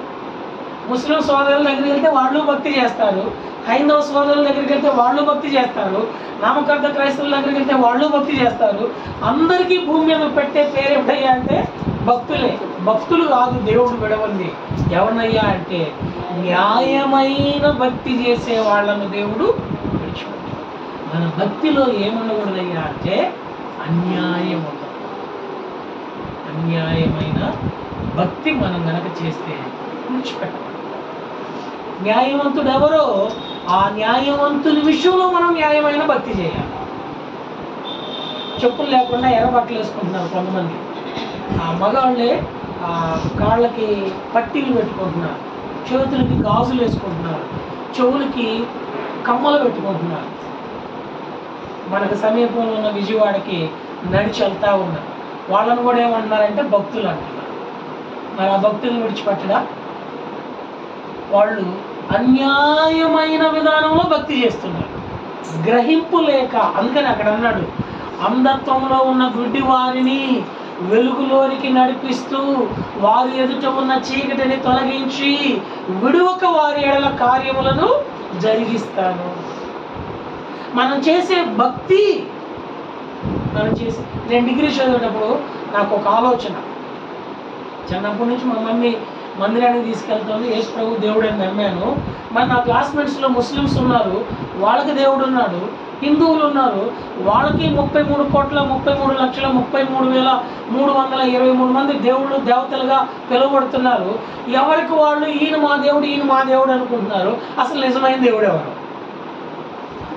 ముస్లిం సోదరుల దగ్గరికి వెళ్తే వాళ్ళు భక్తి చేస్తారు, హైందవ సోదరుల దగ్గరికి వెళ్తే వాళ్ళు భక్తి చేస్తారు, నామకార్థ క్రైస్తవుల దగ్గరికి వెళ్తే వాళ్ళు భక్తి చేస్తారు. అందరికీ భూమి మీద పెట్టే పేరు ఏమిటయ్యా అంటే భక్తులే. భక్తులు కాదు దేవుడు విడవంది. ఎవరినయ్యా అంటే న్యాయమైన భక్తి చేసే వాళ్ళను దేవుడు విడిచిపెట్టాడు. మన భక్తిలో ఏముండకూడదయ్యా అంటే అన్యాయం ఉండదు. అన్యాయమైన భక్తి మనం గనక చేస్తే విడిచిపెట్టాలి. న్యాయవంతుడు ఎవరో ఆ న్యాయవంతుని విషయంలో మనం న్యాయమైన భక్తి చేయాలి. చెప్పులు లేకుండా ఎర్ర బట్టలు వేసుకుంటున్నారు కొంతమంది. ఆ మగవాళ్ళే ఆ కాళ్ళకి పట్టీలు పెట్టుకుంటున్నారు, చేతులకి గాజులు వేసుకుంటున్నారు, చెవులకి కమ్మలు పెట్టుకుంటున్నారు. మనకు సమీపంలో ఉన్న విజయవాడకి నడిచి వెళ్తా ఉన్నారు. వాళ్ళను కూడా ఏమంటున్నారంటే భక్తులు అంటున్నారు. మరి ఆ భక్తులను విడిచిపెట్టడా? వాళ్ళు అన్యాయమైన విధానంలో భక్తి చేస్తున్నారు, గ్రహింపు లేక. అందుకని అక్కడ అన్నాడు, అంధత్వంలో ఉన్న గుడ్డి వారిని వెలుగులోనికి నడిపిస్తూ వారి ఎదుట ఉన్న చీకటిని తొలగించి విడువక వారి ఎడల కార్యములను జరిగిస్తాను. మనం చేసే భక్తి నేను డిగ్రీ చదివేటప్పుడు నాకు ఒక ఆలోచన. చిన్నప్పటి నుంచి మా మమ్మీ మందిరానికి తీసుకెళ్తుంది, యేసు ప్రభు దేవుడు అని నమ్మాను. మరి నా క్లాస్మేట్స్లో ముస్లిమ్స్ ఉన్నారు, వాళ్ళకి దేవుడు ఉన్నాడు. హిందువులు ఉన్నారు, వాళ్ళకి 33,33,33,323 మంది దేవుళ్ళు దేవతలుగా పిలువబడుతున్నారు. ఎవరికి వాళ్ళు ఈయన మా దేవుడు అనుకుంటున్నారు. అసలు నిజమైన దేవుడు ఎవరు?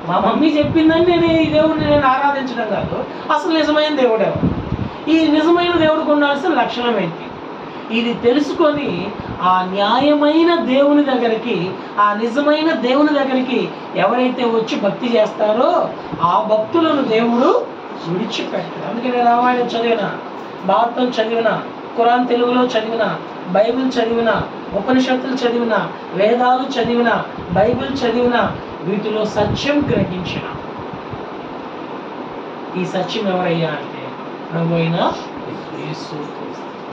మా మమ్మీ చెప్పిందని నేను ఈ దేవుడిని నేను ఆరాధించడం కాదు. అసలు నిజమైన దేవుడు ఎవరు? ఈ నిజమైన దేవుడికి ఉండాల్సిన లక్షణం ఏంటి? ఇది తెలుసుకొని ఆ న్యాయమైన దేవుని దగ్గరికి, ఆ నిజమైన దేవుని దగ్గరికి ఎవరైతే వచ్చి భక్తి చేస్తారో ఆ భక్తులను దేవుడు విడిచిపెట్టాడు. అందుకే నేను రామాయణం చదివిన, భారతం చదివిన, ఖురాన్ తెలుగులో చదివిన, బైబిల్ చదివిన, ఉపనిషత్తులు చదివిన, వేదాలు చదివిన, బైబిల్ చదివిన, వీటిలో సత్యం గ్రహించిన ఈ సత్యం ఎవరయ్యా అంటే ప్రభు అయిన యేసు.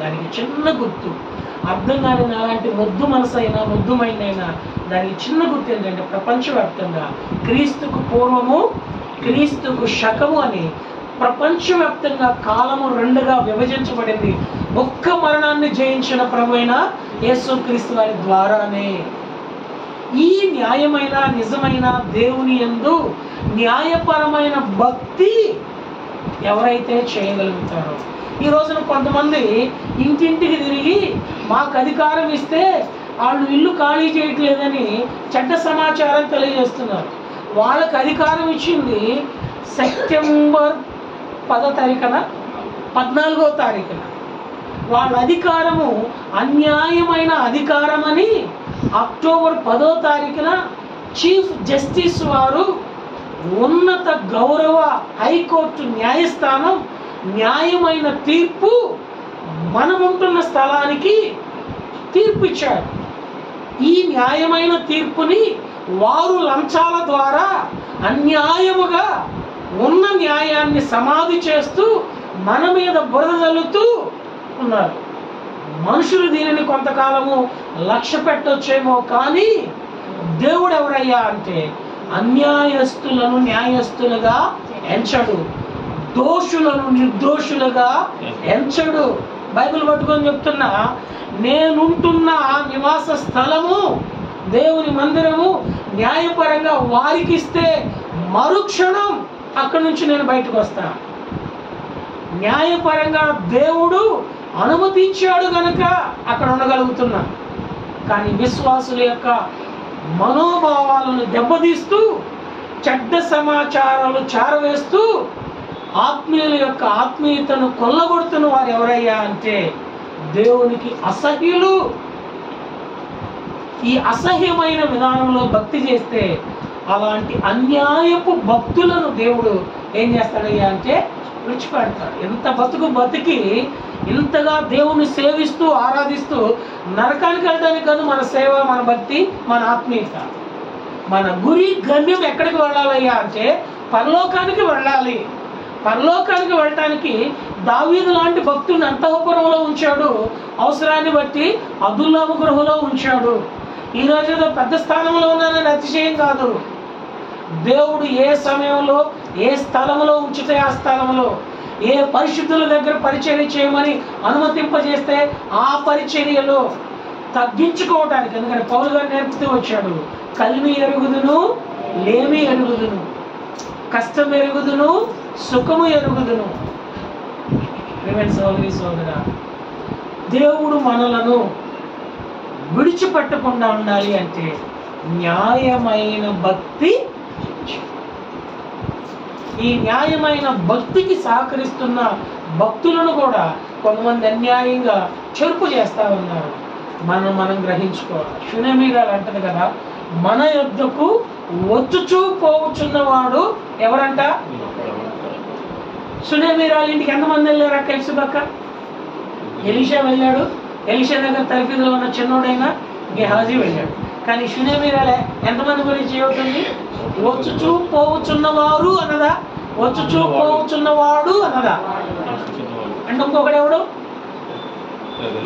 దానికి చిన్న గుర్తు, అర్థం కాని అలాంటి మొద్దు మనసు అయినా మొద్దు మైండ్ అయినా దానికి చిన్న గుర్తు ఏంటంటే ప్రపంచవ్యాప్తంగా క్రీస్తుకు పూర్వము, క్రీస్తుకు శకము అని ప్రపంచవ్యాప్తంగా కాలము రెండుగా విభజించబడింది. ఒక్క మరణాన్ని జయించిన ప్రభువైన యేసుక్రీస్తు వారి ద్వారానే. ఈ న్యాయమైన నిజమైన దేవుని యందు న్యాయపరమైన భక్తి ఎవరైతే చేయగలుగుతారో. ఈ రోజున కొంతమంది ఇంటింటికి తిరిగి మాకు అధికారం ఇస్తే వాళ్ళు ఇల్లు ఖాళీ చేయట్లేదని చెడ్డ సమాచారం తెలియజేస్తున్నారు. వాళ్ళకి అధికారం ఇచ్చింది సెప్టెంబర్ 10వ తారీఖున 14వ తారీఖున. వాళ్ళ అధికారము అన్యాయమైన అధికారం అని అక్టోబర్ 10వ తారీఖున చీఫ్ జస్టిస్ వారు, ఉన్నత గౌరవ హైకోర్టు న్యాయస్థానం న్యాయమైన తీర్పు మనముంటున్న స్థలానికి తీర్పు ఇచ్చారు. ఈ న్యాయమైన తీర్పుని వారు లంచాల ద్వారా అన్యాయముగా ఉన్న న్యాయాన్ని సమాధి చేస్తూ మన మీద బురద జల్లుతూ ఉన్నారు. మనుషులు దీనిని కొంతకాలము లక్ష్య పెట్టొచ్చేమో, కానీ దేవుడు ఎవరయ్యా అంటే అన్యాయస్తులను న్యాయస్తులుగా ఎంచడు, దోషులను నిర్దోషులుగా ఎంచడు. బైబిల్ పట్టుకొని చెప్తున్నా, నేనుంటున్న నివాస స్థలము దేవుని మందిరము న్యాయపరంగా వారికి ఇస్తే మరుక్షణం అక్కడి నుంచి నేను బయటకు వస్తా. న్యాయపరంగా దేవుడు అనుమతించాడు గనుక అక్కడ ఉండగలుగుతున్నా. కానీ విశ్వాసుల యొక్క మనోభావాలను దెబ్బతీస్తూ, చెడ్డ సమాచారాలు చారవేస్తూ, ఆత్మీయుల యొక్క ఆత్మీయతను కొల్లగొడుతున్న వారు ఎవరయ్యా అంటే దేవునికి అసహ్యులు. ఈ అసహ్యమైన విధానంలో భక్తి చేస్తే అలాంటి అన్యాయపు భక్తులను దేవుడు ఏం చేస్తాడయ్యా అంటే విడిచిపెడతాడు. ఎంత బతికి ఇంతగా దేవుని సేవిస్తూ ఆరాధిస్తూ నరకానికి వెళ్ళడానికి కాదు మన సేవ, మన భక్తి, మన ఆత్మీయత. మన గురి గమ్యం ఎక్కడికి వెళ్ళాలయ్యా అంటే పరలోకానికి వెళ్ళాలి. పరలోకానికి వెళ్ళటానికి దావీదు లాంటి భక్తుడిని అంతఃపురంలో ఉంచాడు, అవసరాన్ని బట్టి అదుల్లాము గృహలో ఉంచాడు. ఈ రోజు ఏదో పెద్ద స్థానంలో ఉన్నానని అతిశయం కాదు. దేవుడు ఏ సమయంలో ఏ స్థలంలో ఉంచితే ఆ స్థలంలో, ఏ పరిశుద్ధుల దగ్గర పరిచర్య చేయమని అనుమతింపజేస్తే ఆ పరిచర్యలో తగ్గించుకోవటానికి, ఎందుకంటే పౌలు గారు నేర్పుతూ వచ్చాడు, కలిమి ఎరుగుదును లేమి ఎరుగుదును, కష్టం ఎరుగుదును సుఖము ఎరుగుదును. సోదరి సోదరా, దేవుడు మనలను విడిచిపెట్టకుండా ఉండాలి అంటే న్యాయమైన భక్తి. ఈ న్యాయమైన భక్తికి సహకరిస్తున్న భక్తులను కూడా కొంతమంది అన్యాయంగా చెరుపు చేస్తా ఉన్నారు. మనం గ్రహించుకోవాలి. షునేమి గారు అంటది కదా, మన యొద్దకు వచ్చుచూ పోవచ్చున్నవాడు ఎవరంట? షునేమి రాళ్ళ ఇంటికి ఎంతమంది వెళ్ళారు? కెల్సుబక్క ఎలీషా వెళ్ళాడు, ఎలీషా దగ్గర తరఫీదులో ఉన్న చిన్నోడైనా గెహాజీ వెళ్ళాడు. కానీ షునేమి రాళ్ళ ఎంతమంది గురించి చెబుతుంది? వచ్చుచూ పోవచ్చున్నవారు అన్నదా, వచ్చుచూ పోవచ్చున్నవాడు అన్నదా? అంటే ఇంకొకడు ఎవడు?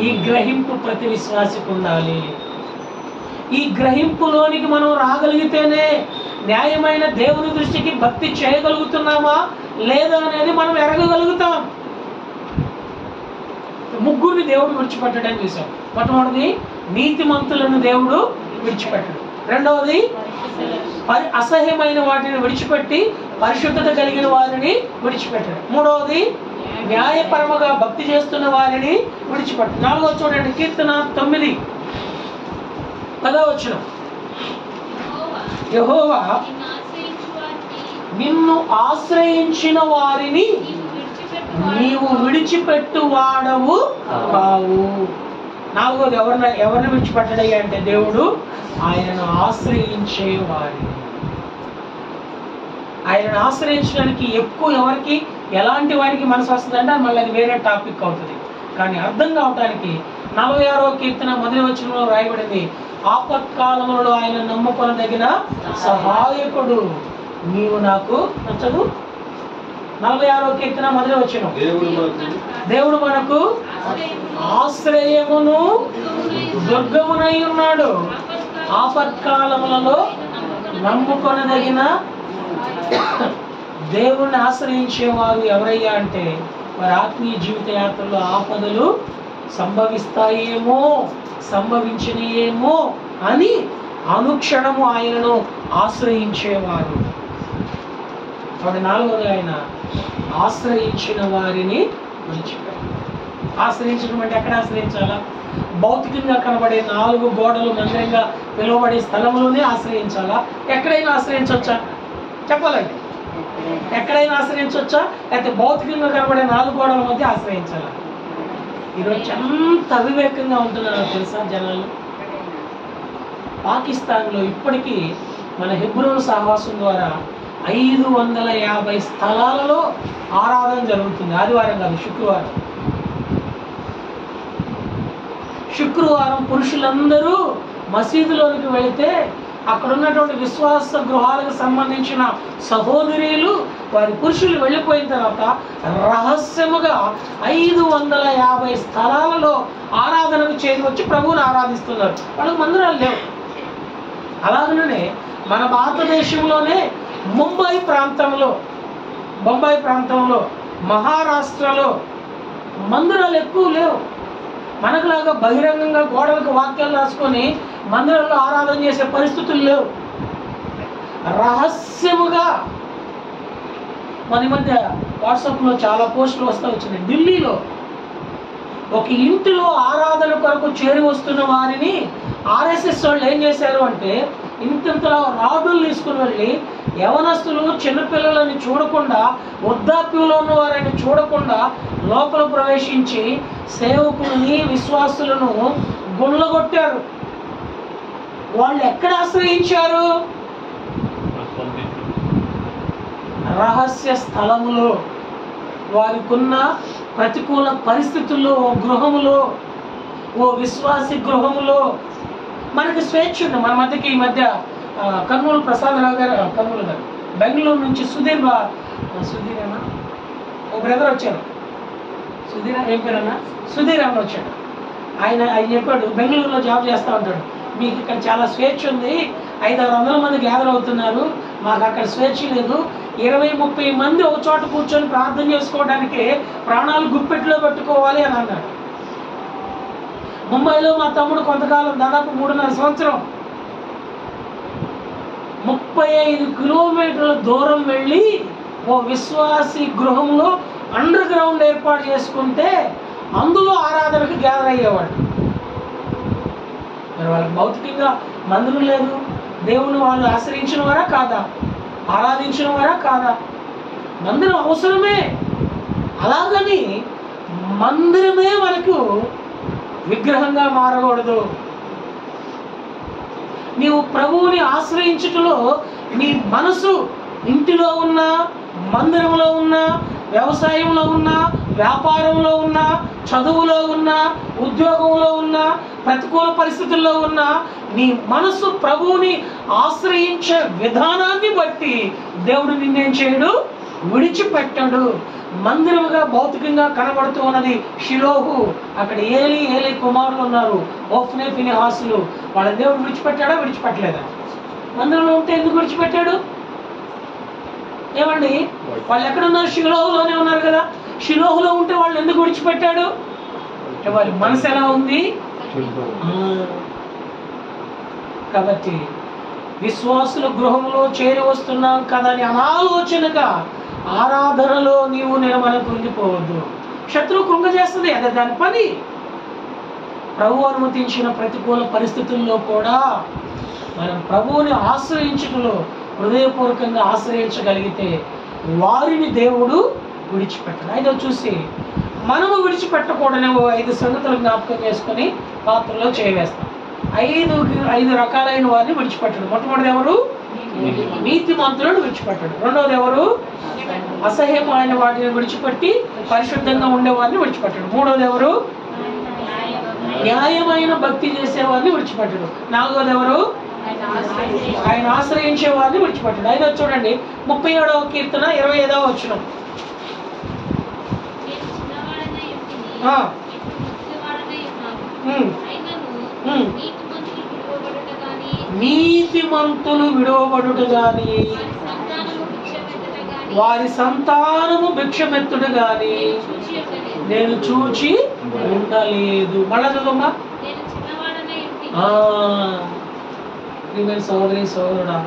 ఈ గ్రహింపు ప్రతి విశ్వాసికి ఉండాలి. ఈ గ్రహింపులోనికి మనం రాగలిగితేనే న్యాయమైన దేవుని దృష్టికి భక్తి చేయగలుగుతున్నామా లేదా అనేది మనం ఎరగగలుగుతాం. ముగ్గురిని దేవుడు విడిచిపెట్టడం చూసాం. మొట్టమొదటిది నీతిమంతులను దేవుడు విడిచిపెట్టడు. రెండవది అసహ్యమైన వాటిని విడిచిపెట్టి పరిశుద్ధత కలిగిన వారిని విడిచిపెట్టడు. మూడవది న్యాయపరముగా భక్తి చేస్తున్న వారిని విడిచిపెట్టడు. నాలుగవ చూడండి, కీర్తన 9:10 యెహోవా నిన్ను ఆశ్రయించిన వారిని నీవు విడిచిపెట్టు వాడవు కావు. నాలుగోది ఎవరిని విడిచిపెట్టడయ్యా అంటే దేవుడు ఆయనను ఆశ్రయించే వారిని. ఆయనను ఆశ్రయించడానికి ఎక్కువ ఎవరికి ఎలాంటి వారికి మనసు వస్తుందంటే మళ్ళీ అది వేరే టాపిక్ అవుతుంది. కానీ అర్థం కావటానికి 46వ కీర్తన 1వ వచనంలో రాయబడింది, ఆపత్కాలములలో ఆయన నమ్ముకొనదగిన సహాయకుడు నీవు నాకు. నచ్చదు? 46వ కీర్తన 1వ వచనం, దేవుడు మనకు ఆశ్రయమును దుర్గమునై ఉన్నాడు, ఆపత్కాలములలో నమ్ముకొనదగిన. దేవుణ్ణి ఆశ్రయించేవారు ఎవరయ్యా అంటే వారి ఆత్మీయ జీవిత యాత్రలో ఆపదలు సంభవిస్తాయేమో, సంభవించినయేమో అని అనుక్షణము ఆయనను ఆశ్రయించేవారు. కాబట్టి నాలుగోది ఆయన ఆశ్రయించిన వారిని విడిచిపెట్టారు. ఆశ్రయించడం అంటే ఎక్కడ ఆశ్రయించాలా? భౌతికంగా కనబడే 4 గోడలు మందిరంగా పిలువబడే స్థలంలోనే ఆశ్రయించాలా? ఎక్కడైనా ఆశ్రయించవచ్చా? చెప్పాలండి, ఎక్కడైనా ఆశ్రయించవచ్చా? లేకపోతే భౌతికంగా కనబడే 4 గోడల మధ్య ఆశ్రయించాలా? ఈరోజు ఎంత అవివేకంగా ఉంటున్నారో తెలుసా జనాలు. పాకిస్తాన్లో ఇప్పటికీ మన హెబ్రోను సహవాసం ద్వారా 550 స్థలాలలో ఆరాధన జరుగుతుంది. ఆదివారం కాదు, శుక్రవారం. శుక్రవారం పురుషులందరూ మసీదులోనికి వెళితే అక్కడ ఉన్నటువంటి విశ్వాస గృహాలకు సంబంధించిన సహోదరులు వారి పురుషులు వెళ్ళిపోయిన తర్వాత రహస్యముగా 550 స్థలాలలో ఆరాధనకు చేరి వచ్చి ప్రభువుని ఆరాధిస్తున్నారు. వాళ్ళకి మందిరాలు లేవు. అలాగనే మన భారతదేశంలోనే బొంబాయి ప్రాంతంలో మహారాష్ట్రలో మందిరాలు ఎక్కువ లేవు. మనకులాగా బహిరంగంగా గోడలకు వాక్యాలు రాసుకొని మందిరంలో ఆరాధన చేసే పరిస్థితులు లేవు. రహస్యముగా మన మధ్య వాట్సాప్లో చాలా పోస్టులు వస్తూ వచ్చినాయి. ఢిల్లీలో ఒక ఇంటిలో ఆరాధన కొరకు చేరి వస్తున్న వారిని ఆర్ఎస్ఎస్ వాళ్ళు ఏం చేశారు అంటే ఇంతలా రాడులు తీసుకుని వెళ్ళి యవనస్తులు చిన్నపిల్లలని చూడకుండా, వృద్ధాప్యంలో ఉన్న వారిని చూడకుండా లోపల ప్రవేశించి సేవకులని విశ్వాసులను గుళ్ళగొట్టారు. వాళ్ళు ఎక్కడ ఆశ్రయించారు? రహస్య స్థలములో, వారికున్న ప్రతికూల పరిస్థితుల్లో, ఓ గృహములో, ఓ విశ్వాసి గృహములో. మనకి స్వేచ్ఛ ఉంది. మన మధ్యకి ఈ మధ్య కర్నూలు ప్రసాదరావు గారు, బెంగళూరు నుంచి సుధీరేనా ఓ బ్రదర్ వచ్చారు. ఏం పేరన్నా? సుధీర్ అన్న వచ్చాడు. ఆయన చెప్పాడు, బెంగళూరులో జాబ్ చేస్తూ ఉంటాడు, మీకు ఇక్కడ చాలా స్వేచ్ఛ ఉంది, 500-600 మంది గ్యాదర్ అవుతున్నారు, మాకు అక్కడ స్వేచ్ఛ లేదు, 20-30 మంది ఒక చోట కూర్చొని ప్రార్థన చేసుకోవడానికి ప్రాణాలు గుప్పెట్లో పెట్టుకోవాలి అని అన్నాడు. ముంబైలో మా తమ్ముడు కొంతకాలం, దాదాపు 3.5 సంవత్సరం 35 కిలోమీటర్ల దూరం వెళ్ళి ఓ విశ్వాసి గృహంలో అండర్ గ్రౌండ్ ఏర్పాటు చేసుకుంటే అందులో ఆరాధనకు గ్యాదర్ అయ్యేవాడు. మరి వాళ్ళకి భౌతికంగా మందిరం లేదు, దేవుని వాళ్ళు ఆశ్రయించిన వారా కాదా, ఆరాధించిన వారా కాదా? మందిరం అవసరమే. అలాగని మందిరమే మనకు విగ్రహంగా మారకూడదు. నీవు ప్రభువుని ఆశ్రయించుటలో నీ మనసు ఇంటిలో ఉన్నా, మందిరంలో ఉన్నా, వ్యవసాయంలో ఉన్నా, వ్యాపారంలో ఉన్నా, చదువులో ఉన్నా, ఉద్యోగంలో ఉన్నా, ప్రతికూల పరిస్థితుల్లో ఉన్నా, నీ మనసు ప్రభువుని ఆశ్రయించే విధానాన్ని బట్టి దేవుడు నిన్నేం చేయడు, విడిచిపెట్టాడు. మందిరముగా భౌతికంగా కనబడుతూ ఉన్నది షిలోహు. అక్కడ ఏలి కుమారులు ఉన్నారు, ఓఫ్నే ఫినెహాసులు. వాళ్ళ దేవుడు విడిచిపెట్టాడా, విడిచిపెట్టలేదా? మందిరంలో ఉంటే ఎందుకు విడిచిపెట్టాడు? ఏమండి, వాళ్ళు ఎక్కడున్నారు? షిలోహులోనే ఉన్నారు కదా. షిలోహులో ఉంటే వాళ్ళు ఎందుకు విడిచిపెట్టాడు? అంటే వారి మనసు ఎలా ఉంది? కాబట్టి విశ్వాసుల గృహంలో చేరి వస్తున్నాం కదా అని అనాలోచనగా ఆరాధనలో నీవు మనం కృంగిపోవద్దు. శత్రువు కృంగజేస్తుంది, అదే దాని పని. ప్రభు అనుమతించిన ప్రతికూల పరిస్థితుల్లో కూడా మనం ప్రభువుని ఆశ్రయించడంలో హృదయపూర్వకంగా ఆశ్రయించగలిగితే వారిని దేవుడు విడిచిపెట్టడు. అయితే చూసి మనము విడిచిపెట్టకూడని 5 సంగతులు జ్ఞాపకం చేసుకొని పాత్రలో చేయవేస్తాం. 5 రకాలైన వారిని విడిచిపెట్టడు. మొట్టమొదటి ఎవరు? నీతిమంతులను విడిచిపెట్టడు. రెండవది ఎవరు? అసహ్యమైన వాటిని విడిచిపెట్టి పరిశుద్ధంగా ఉండే వారిని విడిచిపెట్టడు. మూడవది ఎవరు? న్యాయమైన భక్తి చేసే వారిని విడిచిపెట్టడు. నాలుగవది ఎవరు? ఆయన ఆశ్రయించే వారిని విడిచిపెట్టడు. ఆయన చూడండి 37వ కీర్తన 25వ వచనం. నీతిమంతులు విడువబడుట గాని, వారి సంతానము భిక్షమెత్తుడు గాని నేను చూచి ఉండలేదు. మళ్ళా చదవమ్మా. సోదరి సోదరుడా,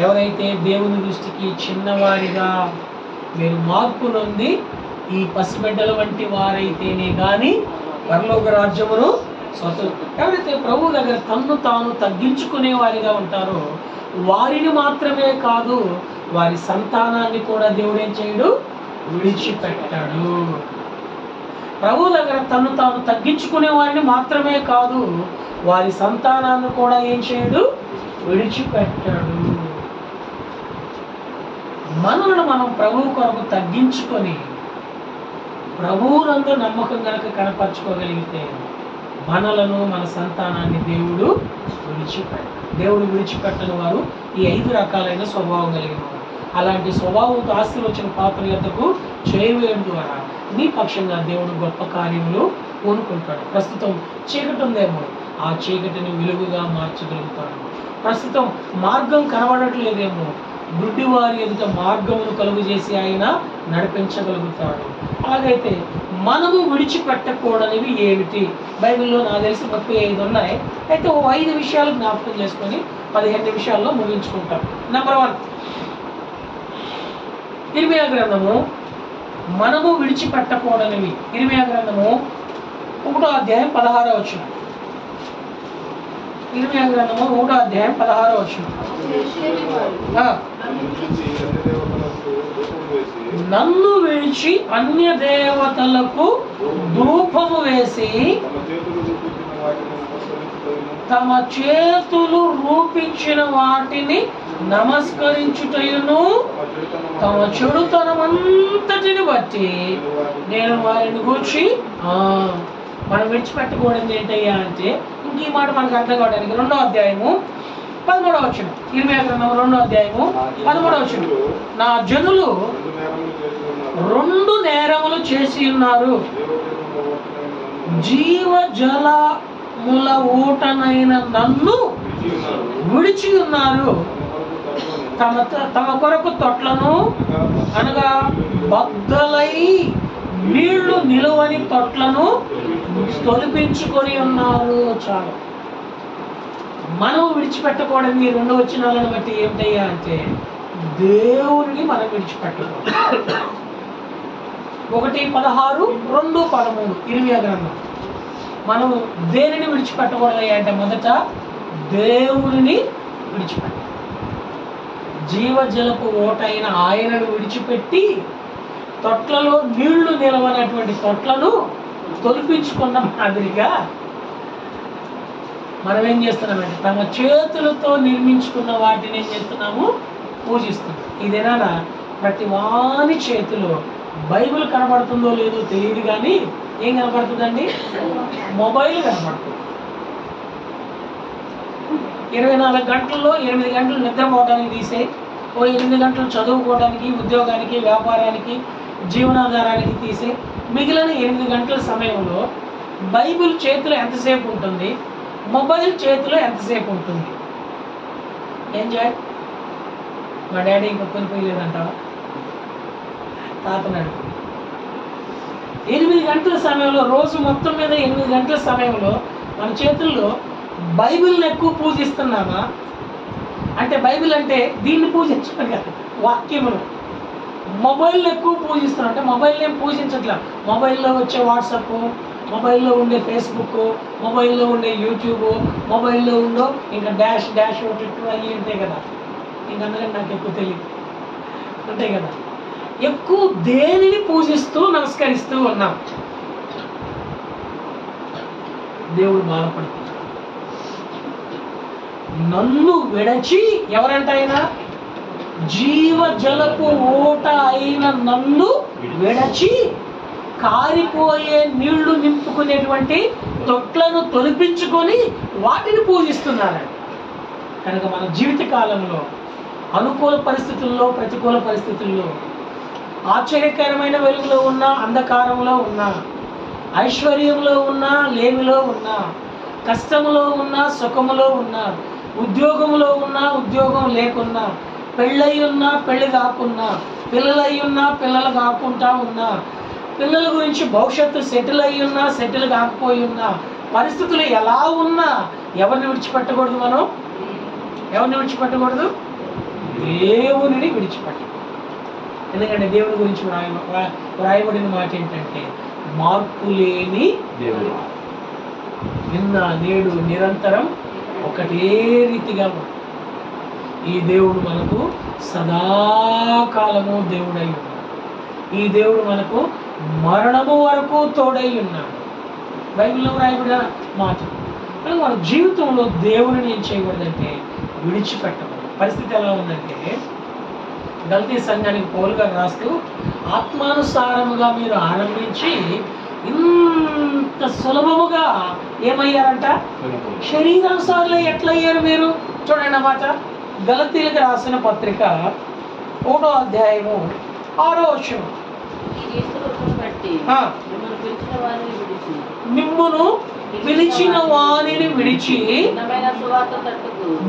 ఎవరైతే దేవుని దృష్టికి చిన్నవారిగా మీరు మార్పు నొంది ఈ పసిబిడ్డల వంటి వారైతేనే కానీ పరలోక రాజ్యమును ఎవరైతే ప్రభు దగ్గర తన్ను తాను తగ్గించుకునే వారిగా ఉంటారో వారిని మాత్రమే కాదు, వారి సంతానాన్ని కూడా దేవుడు ఏం చేయడు, విడిచిపెట్టాడు. ప్రభు దగ్గర తన్ను తాను తగ్గించుకునే వారిని మాత్రమే కాదు, వారి సంతానాన్ని కూడా ఏం చేయడు, విడిచిపెట్టాడు. మనల్ని మనం ప్రభువు కొరకు తగ్గించుకొని ప్రభువునందు నమ్మకం కనుక కనపరచుకోగలిగితే మనలను మన సంతానాన్ని దేవుడు దేవుడు విడిచిపెట్టని వారు ఈ 5 రకాలైన స్వభావం కలిగిన వారు. అలాంటి స్వభావంతో ఆశీర్వచన పాత్ర యొద్దకు చేయవేయడం ద్వారా నీ పక్షంగా దేవుడు గొప్ప కార్యములు కోరుకుంటాడు. ప్రస్తుతం చీకటి ఉందేమో, ఆ చీకటిని వెలుగుగా మార్చగలుగుతాడు. ప్రస్తుతం మార్గం కనబడట్లేదేమో, గుడ్డివారి ఎదుట మార్గమును కలుగు చేసి ఆయన నడిపించగలుగుతాడు. అలాగైతే మనము విడిచిపెట్టకూడనివి ఏమిటి? బైబిల్లో నాకు తెలిసి 35 ఉన్నాయి. అయితే 5 విషయాలు జ్ఞాపకం చేసుకొని 15 నిమిషాల్లో ముగించుకుంటాం. నెంబర్ 1, ఇర్మియా గ్రంథము మనము విడిచిపెట్టకూడనివి. ఇర్మియా గ్రంథము 1వ అధ్యాయం 16వ వచనం. ఇర్మియా గ్రంథము 1వ అధ్యాయం 16వ వచనం. నన్ను విడిచి అన్య దేవతలకు ధూపము వేసి తమ చేతులు రూపించిన వాటిని నమస్కరించుటయును తమ చెడుతనమంతటిని బట్టి నేను వారిని గూర్చి మనం విడిచిపెట్టకూడదు ఏంటయ్యా అంటే, ఇంక ఈ మాట మనకు అర్థం కావడానికి 2వ అధ్యాయము 13వ వచనం, ఇర్మియా గ్రంథం 2వ అధ్యాయము 13వ వచనం. నా జనులు 2 నేరములు చేసి ఉన్నారు, జీవజలముల ఊటనైన నన్ను విడిచి ఉన్నారు, తమ కొరకు తొట్లను అనగా బద్దలై నీళ్లు నిలువని తొట్లను తొలిపించుకొని ఉన్నారు. చాలు. మనం విడిచిపెట్టకూడని 2 వచనాలను బట్టి ఏమిటయ్యా అంటే దేవుడిని మనం విడిచిపెట్టకూడదు. 1:16, 2:13 ఇర్మియా గ్రంథం. మనం దేనిని విడిచిపెట్టకూడదయ్యా అంటే మొదట దేవుడిని విడిచిపెట్ట, జీవజలపు ఓట అయిన ఆయనను విడిచిపెట్టి తొట్లలో నీళ్లు నిలవనటువంటి తొట్లను తొలిపించుకున్న మాదిరిగా మనం ఏం చేస్తున్నామంటే తమ చేతులతో నిర్మించుకున్న వాటిని ఏం చేస్తున్నాము? పూజిస్తున్నాం. ఇదేనా ప్రతి వాని చేతిలో బైబిల్ కనబడుతుందో లేదో తెలియదు కానీ ఏం కనబడుతుందండి? మొబైల్ కనబడుతుంది. 24 గంటల్లో 8 గంటలు నిద్రపోవడానికి తీసే, ఓ 8 గంటలు చదువుకోవడానికి, ఉద్యోగానికి, వ్యాపారానికి, జీవనాధారానికి తీసే, మిగిలిన 8 గంటల సమయంలో బైబిల్ చేతిలో ఎంతసేపు ఉంటుంది? మొబైల్ చేతిలో ఎంతసేపు ఉంటుంది? ఏం చేయాలి? మా డాడీ ఇంకా కొనిపోయలేదంటావా? తాతనాడు 8 గంటల సమయంలో, రోజు మొత్తం మీద 8 గంటల సమయంలో మన చేతుల్లో బైబిల్ని ఎక్కువ పూజిస్తున్నామా? అంటే బైబిల్ అంటే దీన్ని పూజించడం కాదు, వాక్యమును. మొబైల్ని ఎక్కువ పూజిస్తున్నాం అంటే మొబైల్ని ఏం పూజించట్లా. మొబైల్లో వచ్చే వాట్సాప్, మొబైల్లో ఉండే ఫేస్బుక్, మొబైల్లో ఉండే యూట్యూబ్, మొబైల్లో ఉండో ఇంకా డాష్ ట్విట్టర్ అవి ఉంటాయి కదా. ఇంకందరికీ నాకు ఎక్కువ తెలియదు ఉంటాయి కదా. ఎక్కువ దేనిని పూజిస్తూ నమస్కరిస్తూ ఉన్నాం? దేవుడు బాధపడుతున్నాడు. నన్ను విడచి, ఎవరంట ఆయన? జీవజలపు ఓట అయిన నన్ను విడచి కారిపోయే నీళ్లు నింపుకునేటువంటి తొట్లను తొలిపించుకొని వాటిని పూజిస్తున్నారండి. కనుక మన జీవిత కాలంలో అనుకూల పరిస్థితుల్లో, ప్రతికూల పరిస్థితుల్లో, ఆశ్చర్యకరమైన వెలుగులో ఉన్నా, అంధకారంలో ఉన్నా, ఐశ్వర్యంలో ఉన్నా, లేమిలో ఉన్నా, కష్టములో ఉన్నా, సుఖములో ఉన్నా, ఉద్యోగంలో ఉన్నా, ఉద్యోగం లేకున్నా, పెళ్ళై ఉన్నా, పెళ్ళి కాకున్నా, పిల్లలై ఉన్నా, పిల్లలు కాకుండా ఉన్నా, పిల్లల గురించి భవిష్యత్తు సెటిల్ అయి ఉన్నా, సెటిల్ కాకపోయి ఉన్నా, పరిస్థితులు ఎలా ఉన్నా ఎవరిని విడిచిపెట్టకూడదు? మనం ఎవరిని విడిచిపెట్టకూడదు? దేవునిని విడిచిపెట్టకూడదు. ఎందుకంటే దేవుని గురించి వ్రాయబడిన మాట ఏంటంటే మార్పు లేని దేవుడు, నిన్న నేడు నిరంతరం ఒకటే రీతిగా ఉంది. ఈ దేవుడు మనకు సదాకాలము దేవుడై ఉన్నాడు. ఈ దేవుడు మనకు మరణము వరకు తోడై ఉన్నాడు. బైబిల్లో వ్రాయబడిన మాట. కానీ మన జీవితంలో దేవుడిని ఏం చేయకూడదంటే విడిచిపెట్టకూడదు. పరిస్థితి ఎలా ఉందంటే గలతీ సంఘానికి పౌలు గారు రాస్తూ, ఆత్మానుసారముగా మీరు ఆరంభించి ఇంత సులభముగా ఏమయ్యారంట? శరీరానుసారులు ఎట్లయ్యారు మీరు? చూడండి అన్నమాట. గలతీలకు రాసిన పత్రిక 1వ అధ్యాయము 6వ వచనం. మిమ్మును పిలిచిన వానిని విడిచి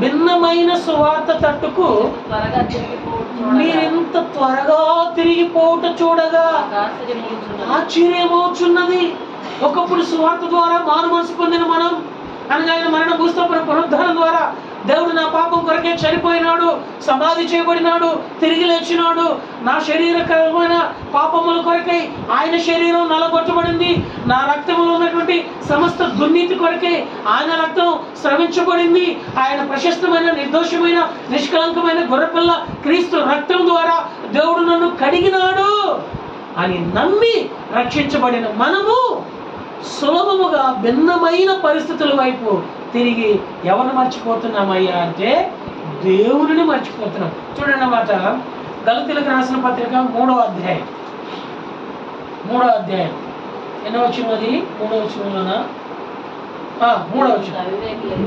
భిన్నమైన సువార్త తట్టుకు మీరింత త్వరగా తిరిగిపోవట చూడగా ఆశ్చర్యమవుచున్నది. ఒకప్పుడు సువార్త ద్వారా మారు మనసు పొందిన మనం, అనగా ఆయన మరణ భూస్థాపన పునరుద్ధానం ద్వారా దేవుడు నా పాపం కొరకే చనిపోయినాడు, సమాధి చేయబడినాడు, తిరిగి లేచినాడు, నా శరీరకరమైన పాపముల కొరకై ఆయన శరీరం నలగొట్టబడింది, నా రక్తంలో ఉన్నటువంటి సమస్త దుర్నీతి కొరకై ఆయన రక్తం స్రవించబడింది, ఆయన ప్రశస్తమైన, నిర్దోషమైన, నిష్కలంకమైన గొర్రెపిల్ల క్రీస్తు రక్తం ద్వారా దేవుడు నన్ను కడిగినాడు అని నమ్మి రక్షించబడిన మనము సులభముగా భిన్నమైన పరిస్థితుల వైపు తిరిగి ఎవరిని మర్చిపోతున్నామయ్యా అంటే దేవుడిని మర్చిపోతున్నాం. చూడండి అన్నమాట. గలతీలకు రాసిన పత్రిక 3వ అధ్యాయం ఎన్నో వచ్చినది? 3వ వచనంలోన 3వ వచనం,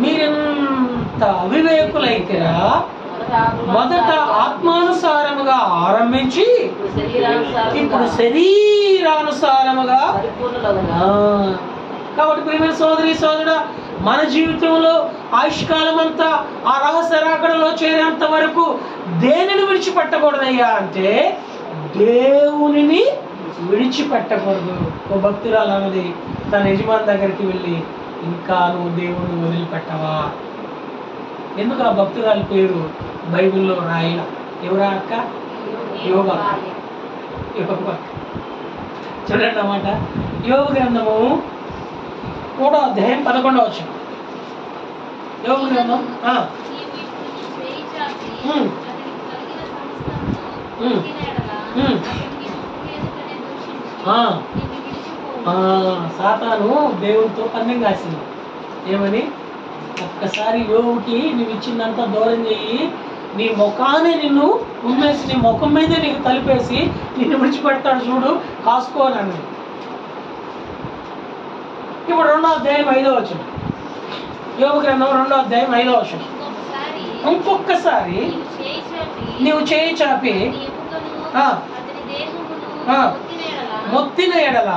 మీరెంత అవివేకులైతేరా మొదట ఆత్మానుసారముగా ఆరంభించి ఇప్పుడు శరీరానుసారముగా. కాబట్టి ప్రియమైన సోదరి సోదరుడా, మన జీవితంలో ఆయుష్కాలం అంతా ఆ రహస్య రాకడలో చేరేంత వరకు దేనిని విడిచిపెట్టకూడదయ్యా అంటే దేవునిని విడిచిపెట్టకూడదు. ఓ భక్తురాలు అన్నది తన యజమాని దగ్గరికి వెళ్ళి, ఇంకా నువ్వు దేవుణ్ణి వదిలిపెట్టవా? ఎందుకు ఆ భక్తురాలి పేరు బైబిల్లో రాయల? ఎవరా అక్క? యోగ. చూడండి అన్నమాట. యోగ గ్రంథము 3వ అధ్యాయం 11వ వచనం. యోగ గ్రంథం సాతాను దేవునితో పందెం కాసింది. ఏమని? ఒక్కసారి యోగుకి నువ్వు ఇచ్చిందంతా దూరం చెయ్యి, నీ ముఖాన్ని నిన్ను ఉమ్మేసి నీ ముఖం మీదే నీకు తలిపేసి నిన్ను విడిచిపెడతాడు చూడు, కాసుకోనని. ఇప్పుడు 2వ అధ్యాయం 5వ వచనం. యోగ గ్రంథం 2వ అధ్యాయం 5వ వచనం. ఇంకొకసారి నీవు చేయి చాపి మొత్తిన ఎడల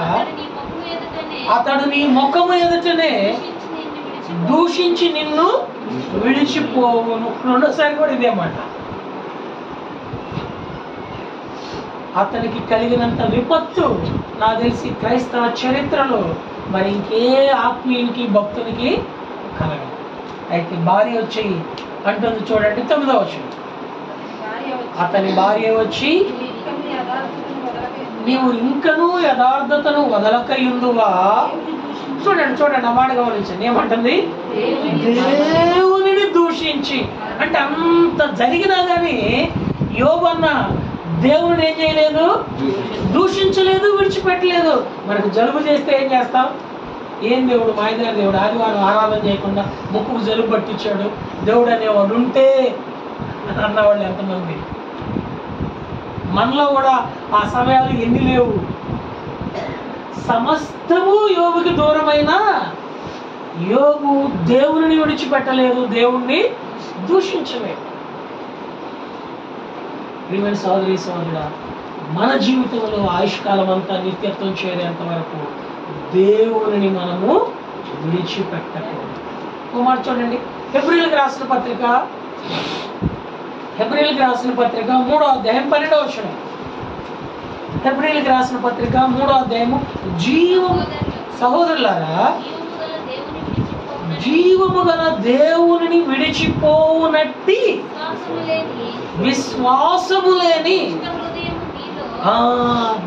అతడు నీ ముఖము ఎదుటనే దూషించి నిన్ను విడిచిపోవును. 2వసారి కూడా ఇదే మాట. అతనికి కలిగినంత విపత్తు నాకు తెలిసి క్రైస్తవ చరిత్రలో మరి ఇంకే ఆత్మీయునికి భక్తునికి కలగదు. అయితే భార్య వచ్చి అంటుంది చూడండి 9వ వచనం. అతని భార్య వచ్చి, నీవు ఇంకనూ యథార్థతను వదలకయుందువా. చూడండి చూడండి ఆ మాట గమనించండి. ఏమంటుంది? దేవునిని దూషించి. అంటే అంత జరిగినా కానీ యోబన్న దేవుని ఏం చేయలేదు? దూషించలేదు, విడిచిపెట్టలేదు. మనకు జలుబు చేస్తే ఏం చేస్తాం? ఏం దేవుడు, మాయదారి దేవుడు, ఆదివారం ఆరాధన చేయకుండా ముక్కుకు జలుబు పట్టించాడు, దేవుడు అనేవాడు ఉంటే అన్నవాళ్ళు ఎంతమంది? మనలో కూడా ఆ సమయాలు ఎన్ని లేవు. సమస్తము యోబుకి దూరమైన యోబు దేవుని విడిచిపెట్టలేదు, దేవుణ్ణి దూషించలేదు. ప్రియమైన సోదరి సోదరుడా, మన జీవితంలో ఆయుష్కాలం అంతా నిత్యత్వం చేరేంత వరకు దేవుని మనము విడిచిపెట్టకూడదు. కుమార్ చూడండి, హెబ్రీయులకు రాసిన పత్రిక 3వ అధ్యాయం 12వ వచనం. హెబ్రీయులకు రాసిన పత్రిక 3వ అధ్యాయము, సహోదరులారా జీవము గల దేవునిని విడిచిపోవునట్టి విశ్వాసము లేని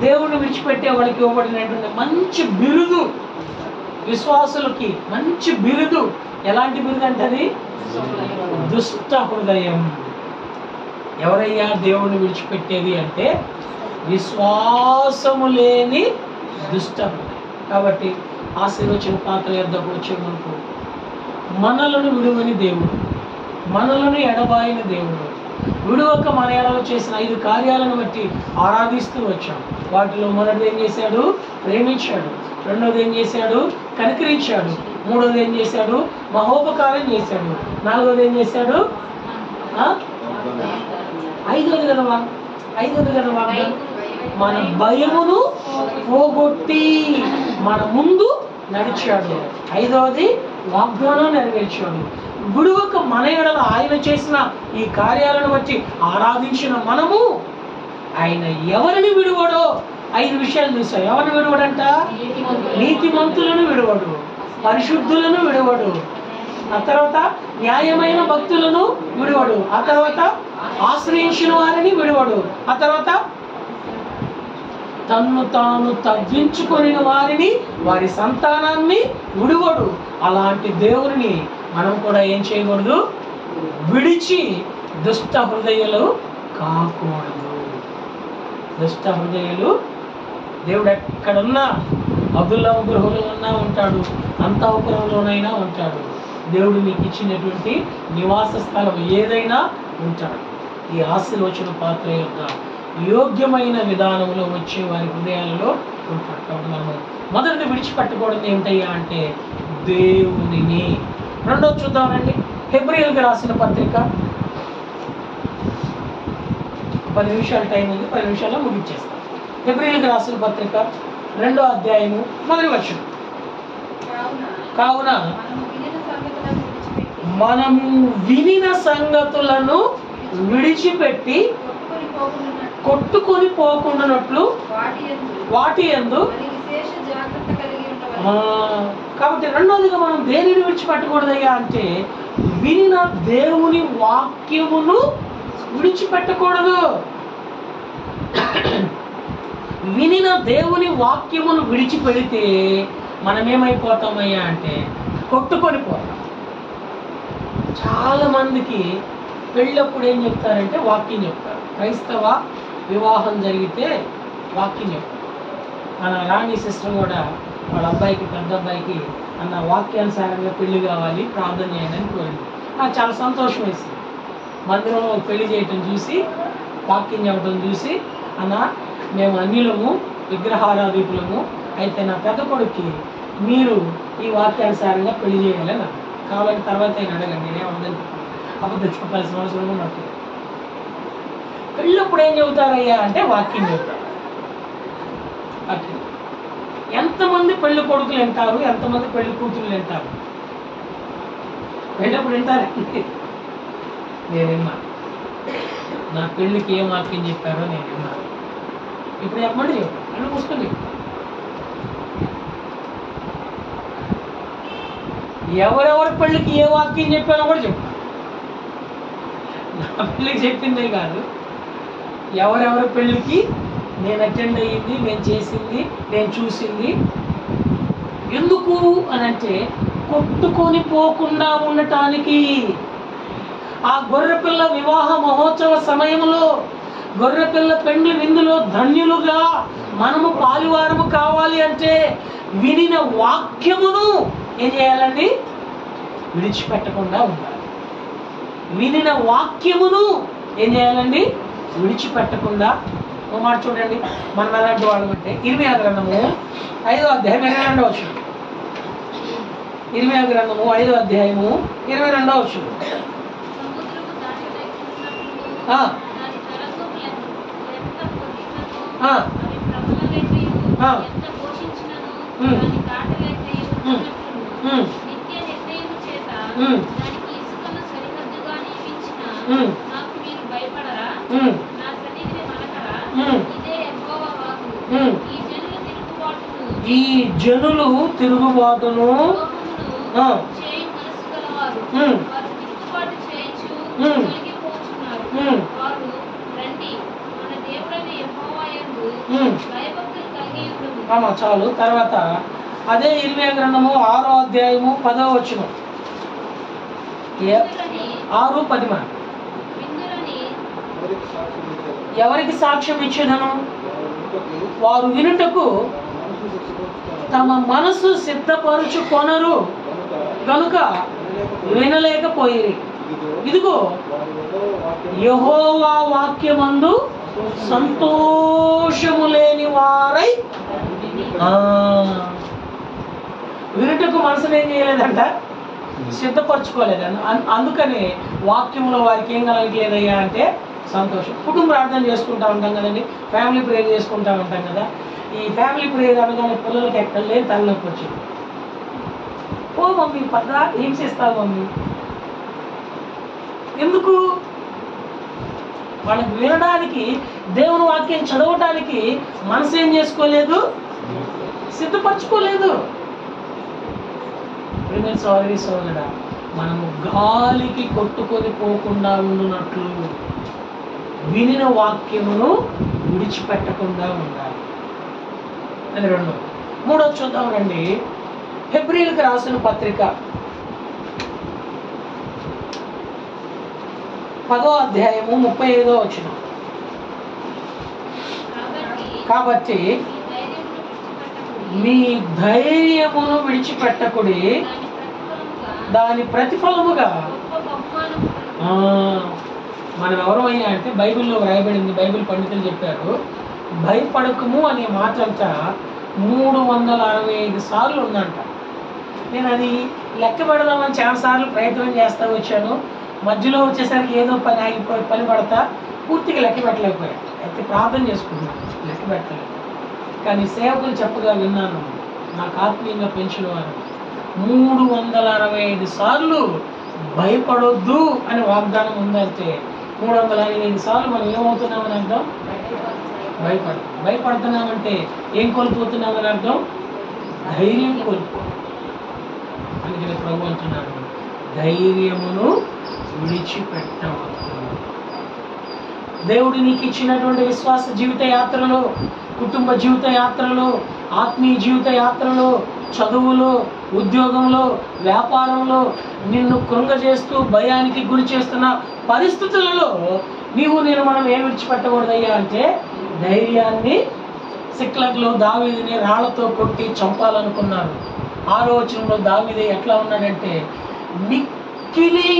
దేవుని విడిచిపెట్టే వాళ్ళకి ఇవ్వబడినటువంటి మంచి బిరుదు, విశ్వాసులకి మంచి బిరుదు. ఎలాంటి బిరుదు అంటే అది దుష్ట హృదయం. ఎవరయ్యా దేవుని విడిచిపెట్టేది అంటే విశ్వాసము లేని దుష్ట హృదయం. కాబట్టి ఆశీర్వచన పాత్ర యొద్దకు వచ్చే మనకు మనలను విడువని దేవుడు, మనలను ఎడబాయిన దేవుడు, విడువక మన ఎడలో చేసిన 5 కార్యాలను బట్టి ఆరాధిస్తూ వచ్చాం. వాటిలో మొదటిది ఏం చేశాడు? ప్రేమించాడు. 2వది ఏం చేశాడు? కనికరించాడు. 3వది ఏం చేశాడు? మహోపకారం చేశాడు. 4వది ఏం చేశాడు? 5వది కదా వాగ్దానం, మన భయమును పోగొట్టి మన ముందు నడిచాడు. 5వది వాగ్దానం నెరవేర్చాడు. విడువక మన ఎడల ఆయన చేసిన ఈ కార్యాలను బట్టి ఆరాధించిన మనము ఆయన ఎవరిని విడువడో 5 విషయాలు చూసాం. ఎవరిని విడువడంట? నీతిమంతులను విడువడు, పరిశుద్ధులను విడువడు, ఆ తర్వాత న్యాయమైన భక్తులను విడువడు, ఆ తర్వాత ఆశ్రయించిన వారిని విడువడు, ఆ తర్వాత తన్ను తాను తగ్గించుకొని వారిని, వారి సంతానాన్ని విడువడు. అలాంటి దేవుని మనం కూడా ఏం చేయకూడదు? విడిచి దుష్ట హృదయాలు కాకూడదు. దుష్ట హృదయాలు దేవుడు ఎక్కడున్నా, అబ్దుల్లా గృహంలో ఉన్నా ఉంటాడు, అంతఃపురంలోనైనా ఉంటాడు. దేవుడు నీకు ఇచ్చినటువంటి నివాస స్థలం ఏదైనా ఉంటాడు. ఈ ఆశీర్వచన పాత్ర యొక్క యోగ్యమైన విధానంలో వచ్చే వారి హృదయాలలో ఉంటాడు. కాబట్టి మనం మొదటిది విడిచిపెట్టకూడదు ఏమిటయ్యా అంటే దేవునిని. రెండో చూద్దామండి, హెబ్రీయులకు రాసిన పత్రిక. 10 నిమిషాల టైం ఉంది, 10 నిమిషాల్లో ముగించేస్తాం. హెబ్రీయులకు రాసిన పత్రిక 2వ అధ్యాయము 1వ వచనం. కావున మనము వినిన సంగతులను విడిచిపెట్టి కొట్టుకొని పోకుండానట్లు వాటి యందు. కాబట్టి రెండోదిగా మనం దేనిని విడిచిపెట్టకూడదయ్యా అంటే వినిన దేవుని వాక్యమును విడిచిపెట్టకూడదు. వినిన దేవుని వాక్యమును విడిచిపెడితే మనం ఏమైపోతామయ్యా అంటే కొట్టుకొని పోతాం. చాలా మందికి పెళ్ళప్పుడు ఏం చెప్తారంటే వాక్యం చెప్తారు. క్రైస్తవ వివాహం జరిగితే వాక్యం చెప్తారు. మన రాణి సిస్టర్ కూడా వాళ్ళ అబ్బాయికి, పెద్ద అబ్బాయికి అన్న వాక్యానుసారంగా పెళ్లి కావాలి, ప్రార్థన చేయండి అని కోరింది. నాకు చాలా సంతోషం వేసింది. మందిరంలో పెళ్లి చేయటం చూసి, వాక్యం చెప్పడం చూసి, అన్న మేము అన్యులము, విగ్రహారాధికులము, అయితే నా పెద్ద కొడుక్కి మీరు ఈ వాక్యానుసారంగా పెళ్లి చేయాలని. కాబట్టి తర్వాత ఆయన అడగండి, నేనేమవుదని అబద్ధం చెప్పాల్సిన అవసరం నాకు. పెళ్ళప్పుడు ఏం చెబుతారయ్యా అంటే వాక్యం చెబుతారు. వాక్యం. ఎంతమంది పెళ్లి కొడుకులు వింటారు, ఎంతమంది పెళ్లి కూతురు వింటారు? పెళ్ళప్పుడు వింటారండి. నేను విన్నా. నా పెళ్ళికి ఏం వాక్యం చెప్పారో నేను విన్నా. ఇప్పుడు చెప్పమండి, చెప్పు అని మూసుకొని చెప్పు. ఎవరెవరి పెళ్ళికి ఏ వాక్యం చెప్పానో కూడా చెప్పు. నా పెళ్ళికి చెప్పిందే కాదు, ఎవరెవరి పెళ్ళికి నేను అటెండ్ అయ్యింది, నేను చేసింది, నేను చూసింది. ఎందుకు అని అంటే కొట్టుకొని పోకుండా ఉండటానికి. ఆ గొర్రెపిల్ల వివాహ మహోత్సవ సమయంలో, గొర్రెపిల్ల పెండ్లి విందులో ధన్యులుగా మనము పాలువారము కావాలి అంటే వినిన వాక్యమును ఏం చేయాలండి? విడిచిపెట్టకుండా ఉండాలి. వినిన వాక్యమును ఏం చేయాలండి? విడిచిపెట్టకుండా. ఒక మాట చూడండి, మనం ఎలాంటి వాళ్ళమంటే ఇర్మియా గ్రంథము 5వ అధ్యాయం 22వ వచనం. ఇర్మియా గ్రంథము 5వ అధ్యాయము 22వ వచనం. ఈ జనులు తిరుగుబాటును చాలు. తర్వాత అదే ఇర్మియా గ్రంథము 6వ అధ్యాయము 10వ వచనం. 6:10 ఎవరికి సాక్ష్యం ఇచ్చేదను? వారు వినుటకు తమ మనసు సిద్ధపరుచుకొనరు గనుక వినలేకపోయిరి. ఇదిగో యెహోవా వాక్యమందు సంతోషము లేని వారై. వినుటకు మనసును ఏం చేయలేదంట? సిద్ధపరచుకోలేదంట. అందుకని వాక్యంలో వారికి ఏం కలగలేదయ్యా అంటే సంతోషం. కుటుంబ ప్రార్థన చేసుకుంటా ఉంటాం కదండి, ఫ్యామిలీ ప్రేయర్ చేసుకుంటా ఉంటాం కదా. ఈ ఫ్యామిలీ ప్రేయర్ అనగానే పిల్లలకి ఎక్కడ లేని తలనొప్పి వచ్చింది. ఓ మమ్మీ పద్దా ఏం చేస్తావు మమ్మీ? ఎందుకు? వాళ్ళకి వినడానికి, దేవుని వాక్యం చదవటానికి మనసు ఏం చేసుకోలేదు? సిద్ధపరచుకోలేదు. సారీ సోదరా, మనము గాలికి కొట్టుకొని పోకుండా ఉండునట్లు వినిన వాక్యమును విడిచిపెట్టకుండా ఉండాలి. అది రెండో. మూడో చూద్దాం రండి, హెబ్రీయులకు రాసిన పత్రిక 10వ అధ్యాయము 35వ వచనం. కాబట్టి మీ ధైర్యమును విడిచిపెట్టకుడి, దాని ప్రతిఫలముగా. మనం ఎవరమైనా అంటే బైబిల్లో వ్రాయబడింది, బైబిల్ పండితులు చెప్పారు, భయపడకము అనే మాట అంతా 365 సార్లు ఉందంట. నేను అది లెక్క పెడదామని చాలాసార్లు ప్రయత్నం చేస్తూ వచ్చాను. మధ్యలో వచ్చేసరికి ఏదో పని ఆగిపోయి పని పడతా పూర్తిగా లెక్క పెట్టలేకపోయా. అయితే ప్రార్థన చేసుకుంటున్నాను, లెక్క పెట్టలేదు. కానీ సేవకులు చెప్పగా విన్నాను, నాకు ఆత్మీయంగా పెంచిన వారు 365 సార్లు భయపడొద్దు అని వాగ్దానం ఉందంటే 365 సార్లు మనం ఏమవుతున్నామని అర్థం? భయపడుతున్నామంటే ఏం కోల్పోతున్నామని అర్థం? ధైర్యం కోల్పో. అందుకని ప్రభు అంటున్నాడు, ధైర్యమును విడిచిపెట్టవద్దు. దేవుడు నీకు ఇచ్చినటువంటి విశ్వాస జీవిత యాత్రలో, కుటుంబ జీవిత యాత్రలో, ఆత్మీయ జీవిత యాత్రలో, చదువులో, ఉద్యోగంలో, వ్యాపారంలో నిన్ను కృంగజేస్తూ భయానికి గురి చేస్తున్న పరిస్థితులలో నేను మనం ఏం విడిచిపెట్టకూడదయ్యా అంటే ధైర్యాన్ని. సిక్లగ్లో దావీదుని రాళ్లతో కొట్టి చంపాలనుకున్నారు. 6వ వచనంలో దావీదు ఎట్లా ఉన్నాడంటే మిక్కిలి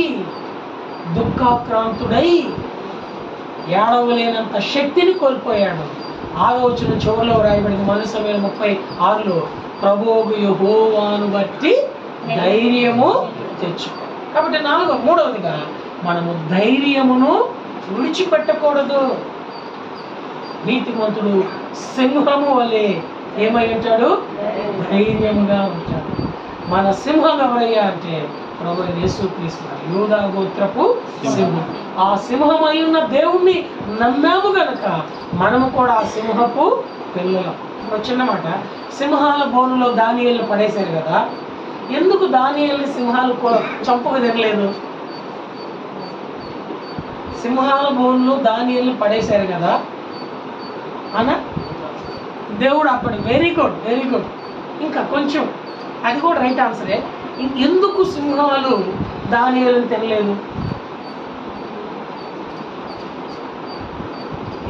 దుఃఖాక్రాంతుడై ఏడవలేనంత శక్తిని కోల్పోయాడు. 6వ వచనం చివరిలో రాయబడింది, మొదటి సమయం 36లో, ప్రభువు యెహోవాను బట్టి ధైర్యము తెచ్చుకో. కాబట్టి మూడవదిగా మనము ధైర్యమును విడిచిపెట్టకూడదు. నీతిమంతుడు సింహము వలె ఏమై ఉంటాడు? ధైర్యముగా ఉంటాడు. మన సింహం ఎవరయ్యా అంటే ప్రభు యేసుక్రీస్తు, యూదా గోత్రపు సింహం. ఆ సింహమై ఉన్న దేవుణ్ణి నమ్మాము గనక మనము కూడా ఆ సింహపు పిల్లలం. చిన్న మాట, సింహాల బోనులో దానియేలును పడేశారు కదా, ఎందుకు దానియేలుని సింహాలు చంపక తినలేదు? సింహాల బోనులో దానియేలుని పడేశారు కదా అన్న దేవుడు అప్పుడు వెరీ గుడ్ ఇంకా కొంచెం, అది కూడా రైట్ ఆన్సరే. ఎందుకు సింహాలు దానియేలుని తినలేదు?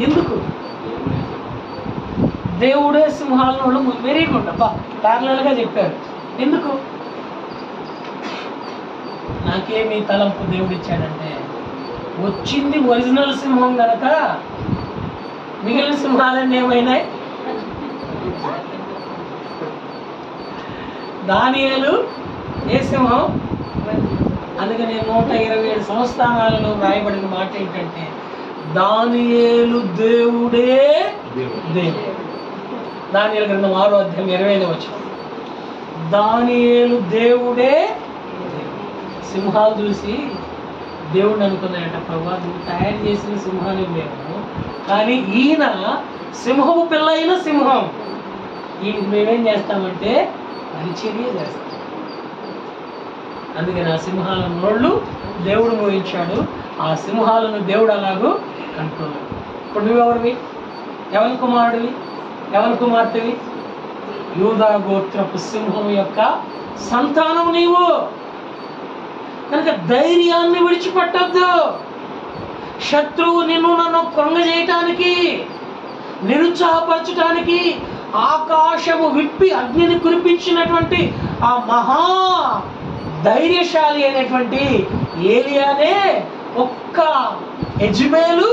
ఎందుకు? దేవుడే సింహాలను, వెరీ గుడ్ అబ్బా, ప్యారలల్గా చెప్పారు. ఎందుకు? నాకేమీ తలంపు దేవుడు ఇచ్చాడంటే, వచ్చింది ఒరిజినల్ సింహం కనుక మిగిలిన సింహాలన్నీ ఏమైనాయి? దానియేలు ఏ సింహం? అందుకని 127 సంస్థానాలలో రాయబడిన మాట ఏంటంటే దానియేలు దేవుడే దేవుడు. దానియేలు గ్రంథం 6వ అధ్యాయం 25వ వచనం, దానియేలు దేవుడే. సింహాలు చూసి దేవుడిని అనుకున్నాయంట, ప్రభా నువ్వు తయారు చేసిన సింహాన్ని మేము, కానీ ఈయన సింహము పిల్ల అయిన సింహం, ఈయనకి మేమేం చేస్తామంటే పరిచర్య చేస్తాం. అందుకని ఆ సింహాల నోళ్ళు దేవుడు మోయించాడు. ఆ సింహాలను దేవుడు అలాగూ కంట్రోల్. ఇప్పుడు నువ్వెవరివి? ఎవరి కుమారుడివి? ఎవరి కుమార్తెవి? యూదా గోత్రపు సింహం యొక్క సంతానం నీవు కనుక ధైర్యాన్ని విడిచిపెట్టద్దు. శత్రువు నన్ను కృంగజేయటానికి, నిరుత్సాహపరచడానికి ఆకాశము విప్పి అగ్నిని కురిపించినటువంటి ఆ మహా ధైర్యశాలి అయినటువంటి ఏలియానే ఒక్క యెజ్బేలు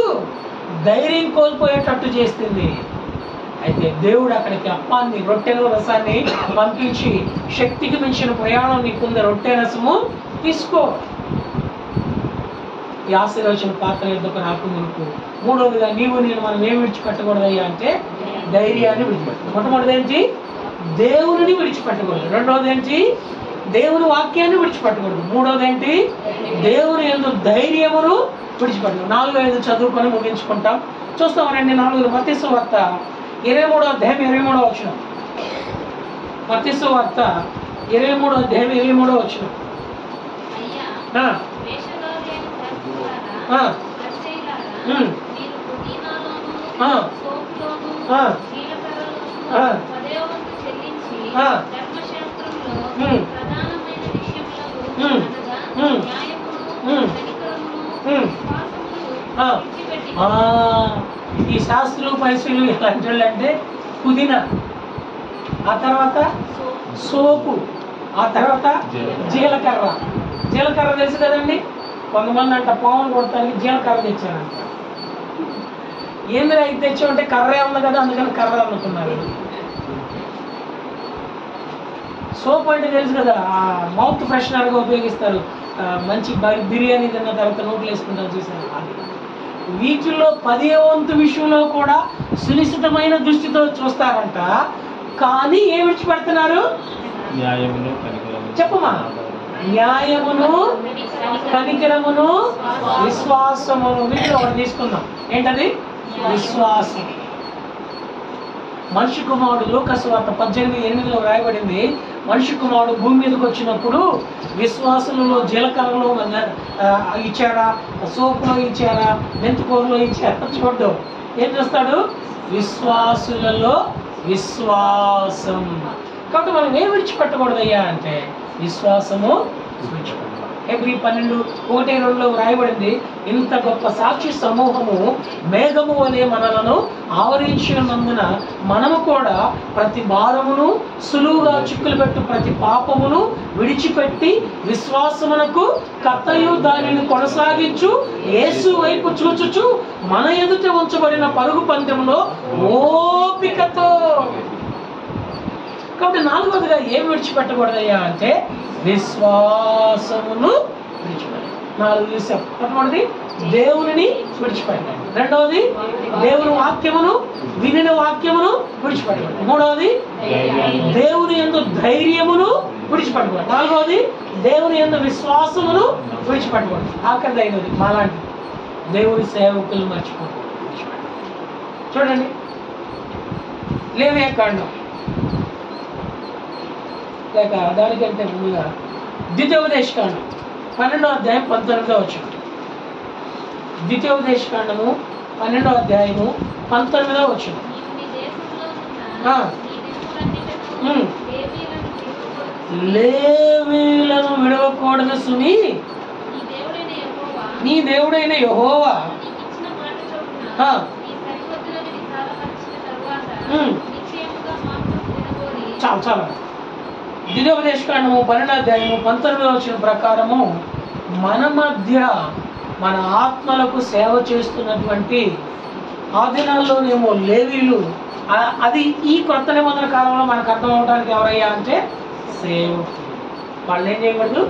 ధైర్యం కోల్పోయేటట్టు చేస్తుంది. అయితే దేవుడు అక్కడికి అప్పాన్ని, రొట్టెల రసాన్ని పంపించి, శక్తికి మించిన ప్రయాణం నీకుంది, రొట్టె రసము తీసుకో, ఈ ఆశీర్వచన పాత్ర ఎందుకు నాకు మునుపు. మూడవదిగా నేను మనం ఏమి విడిచిపెట్టకూడదయ్యా అంటే ధైర్యాన్ని విడిచిపెట్టకూడదు. మొట్టమొదటిది ఏంటి? దేవుని విడిచిపెట్టకూడదు. రెండవది ఏంటి? దేవుని వాక్యాన్ని విడిచిపెట్టకూడదు. మూడవది ఏంటి? దేవుని యందు ధైర్యమును విడిచిపెట్టకూడదు. 4-5 చదువుకొని ముగించుకుంటాం. చూస్తాం రండి. 4 మత్తయి సువార్త 23వ అధ్యాయం 23వ వచనం. మత్తయి సువార్త 23వ అధ్యాయం 23వ వచనం. ఈ శాస్త్రులు పరిశీలు ఎలాంటి వాళ్ళు అంటే పుదీనా, ఆ తర్వాత సోపు, ఆ తర్వాత జీలకర్ర. జీలకర్ర తెలుసు కదండి. కొంతమంది అంట పావును కొడతానికి జీలకర్ర తెచ్చారంట. ఏంద్రా ఇది తెచ్చామంటే కర్రే ఉంది కదా అందుకని కర్ర అనుకున్నారు. సోప్ అంటే తెలుసు కదా, మౌత్ ఫ్రెషనర్గా ఉపయోగిస్తారు. మంచి బిర్యానీ తిన్న తర్వాత నోట్లు వేసుకుంటారు చూసారు. అది వీటిల్లో 10వ వంతు విషయంలో కూడా సునిశ్చితమైన దృష్టితో చూస్తారంట. కానీ ఏం విడిచిపెడుతున్నారు? చెప్పమా. న్యాయమును, కనికరమును, విశ్వాసమును. వీటిలో ఒకటి తీసుకుందాం. ఏంటది? విశ్వాసం. మనిషి కుమారుడు లూకాసు వార్త 18:8 రాయబడింది. మనిషి కుమారుడు భూమి మీదకి వచ్చినప్పుడు విశ్వాసులలో జీలకర్రలో ఇచ్చారా, సోపులో ఇచ్చారా, మెంతికూరలో ఇచ్చారా చూడడం. ఏం చేస్తాడు? విశ్వాసులలో విశ్వాసం. కాబట్టి మనం ఏం విడిచిపెట్టకూడదయ్యా అంటే విశ్వాసము విడిచిపెట్టాలి. Hebrew 12:1-2 రాయబడింది. ఇంత గొప్ప సాక్షి సమూహము మేఘము అనే మనలను ఆవరించినందున మనము కూడా ప్రతి భారమును, సులువుగా చిక్కులు పెట్టు ప్రతి పాపమును విడిచిపెట్టి విశ్వాసమునకు కర్తయు దానిని కొనసాగించు యేసు వైపు చూచుచు మన ఎదుట ఉంచబడిన పరుగు పందెంలో ఓపికతో. కాబట్టి 4వదిగా ఏం విడిచిపెట్టకూడదయ్యా అంటే విశ్వాసమును విడిచిపెట్టాలి. 4 చూసాం. మొట్టమొదటిది దేవునిని విడిచిపెట్టాలి. 2వది దేవుని వాక్యమును, వినిన వాక్యమును విడిచిపెట్టాలి. 3వది దేవుని యందు ధైర్యమును విడిచిపెట్టకూడదు. 4వది దేవుని యందు విశ్వాసమును విడిచిపెట్టకూడదు. ఆఖరిది 5వది మాలాంటి దేవుని సేవకులు మర్చిపోకూడదు. చూడండి, లేవియాకాండం లేక దానికంటే ముందుగా ద్వితీయోపదేశకాండం 12వ అధ్యాయం 19వ వచనం. ద్వితీయోపదేశకాండము 12వ అధ్యాయము 19వ వచనం. లేవీయులను విడవకూడదు సుమి, నీ దేవుడైన యెహోవా చాలా చాలా ద్వితీయోపదేశకాండము 12వ అధ్యాయము 19వ వచనం ప్రకారము మన మధ్య మన ఆత్మలకు సేవ చేస్తున్నటువంటి ఆ దినాల్లోనేమో లేవీయులు, అది ఈ కొత్త నిబంధన కాలంలో మనకు అర్థం అవడానికి ఎవరయ్యా అంటే సేవకులు. వాళ్ళు ఏం చేయకూడదు?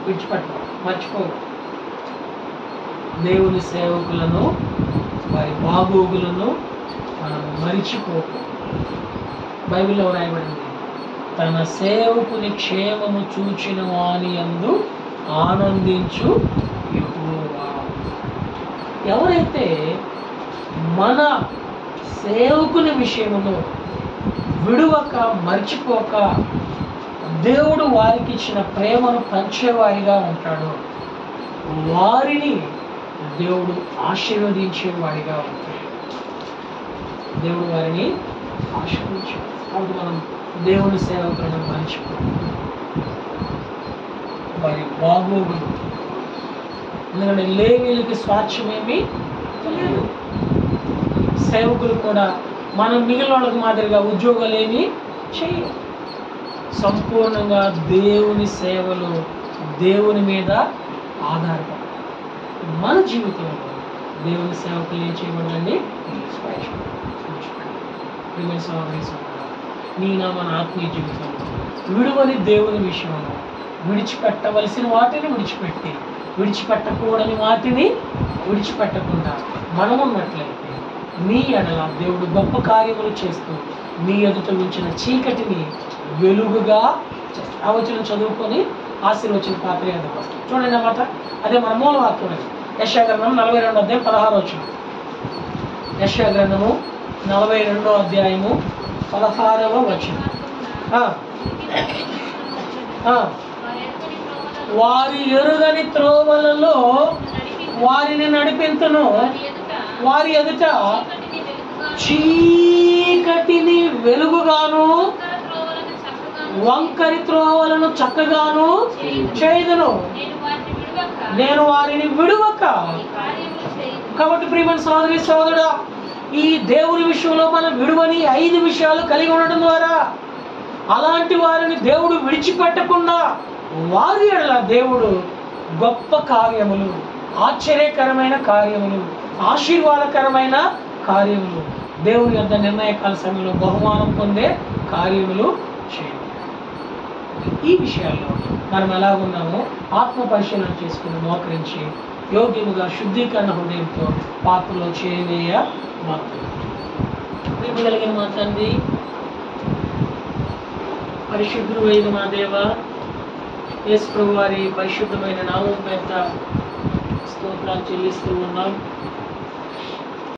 విడిచిపెట్టకూడదు, మర్చిపోకూడదు. దేవుని సేవకులను, వారి బాగోగులను మనం మరిచిపోకూడదు. బైబిల్లో రాయబడింది, తన సేవకుని క్షేమము చూచిన వాని యందు ఆనందించు యెహోవా. ఎవరైతే మన సేవకుని విషయంలో విడువక, మర్చిపోక దేవుడు వారికి ఇచ్చిన ప్రేమను పంచేవారిగా ఉంటాడో వారిని దేవుడు ఆశీర్వదించేవాడిగా ఉంటాడు. దేవుడు వారిని ఆశీర్వదించాడు. కాబట్టి మనం దేవుని సేవకులను మర్చిపోతాం. వారి బాగోగులు, ఎందుకంటే లేవీయులకి స్వార్థమేమీ లేదు. సేవకులు కూడా మనం మిగిలిన వాళ్ళకి మాదిరిగా ఉద్యోగాలు ఏమీ చేయరు. సంపూర్ణంగా దేవుని సేవలు, దేవుని మీద ఆధారపడాలి. మన జీవితంలో దేవుని సేవకులు ఏం చేయబడాలండి? నీ మన ఆత్మీయ జీవితంలో విడువని దేవుని విషయంలో విడిచిపెట్టవలసిన వాటిని విడిచిపెట్టి, విడిచిపెట్టకూడని వాటిని విడిచిపెట్టకుండా మనమున్నట్లయితే నీ ఎడల దేవుడు గొప్ప కార్యములు చేస్తూ నీ ఎదుట ఉంచిన చీకటిని వెలుగుగా చేస్తాడు. ఆ వచనం చదువుకొని ఆశీర్వచన పాత్ర ఎదుగు వస్తాం. చూడండి అన్నమాట. అదే మన మూల వాక్యం. అది యెషయా గ్రంథం 42వ అధ్యాయం 16వ వచనం. యెషయా గ్రంథము 42వ అధ్యాయము 16వ వచనం. వారి ఎరుగని త్రోవలలో వారిని నడిపింతును, వారి ఎదుట చీకటిని వెలుగుగాను, వంకరి త్రోవలను చక్కగాను చేయుదును, నేను వారిని విడువక. కాబట్టి ప్రియమైన సోదరి సోదరుడా, ఈ దేవుని విషయంలో మనం విడువని 5 విషయాలు కలిగి ఉండడం ద్వారా అలాంటి వారిని దేవుడు విడిచిపెట్టకుండా వారి ఎడల దేవుడు గొప్ప కార్యములు, ఆశ్చర్యకరమైన కార్యములు, ఆశీర్వాదకరమైన కార్యములు, దేవుని యొద్ద నిర్ణయకాల సమయంలో బహుమానం పొందే కార్యములు చేయాలి. కాబట్టి ఈ విషయాల్లో మనం ఎలాగున్నామో ఆత్మ పరిశీలన చేసుకుని మోకరించి యోగ్యముగా శుద్ధీకరణ హృదయంతో పాత్రలో చేయవేయ మాత్రం ప్రేమ కలిగిన మా తండ్రి, పరిశుద్ధుడు అయిన మా దేవ, యేసు ప్రభు వారి పరిశుద్ధమైన నామం పేరిట స్తోత్రాలు చెల్లిస్తూ ఉన్నాం.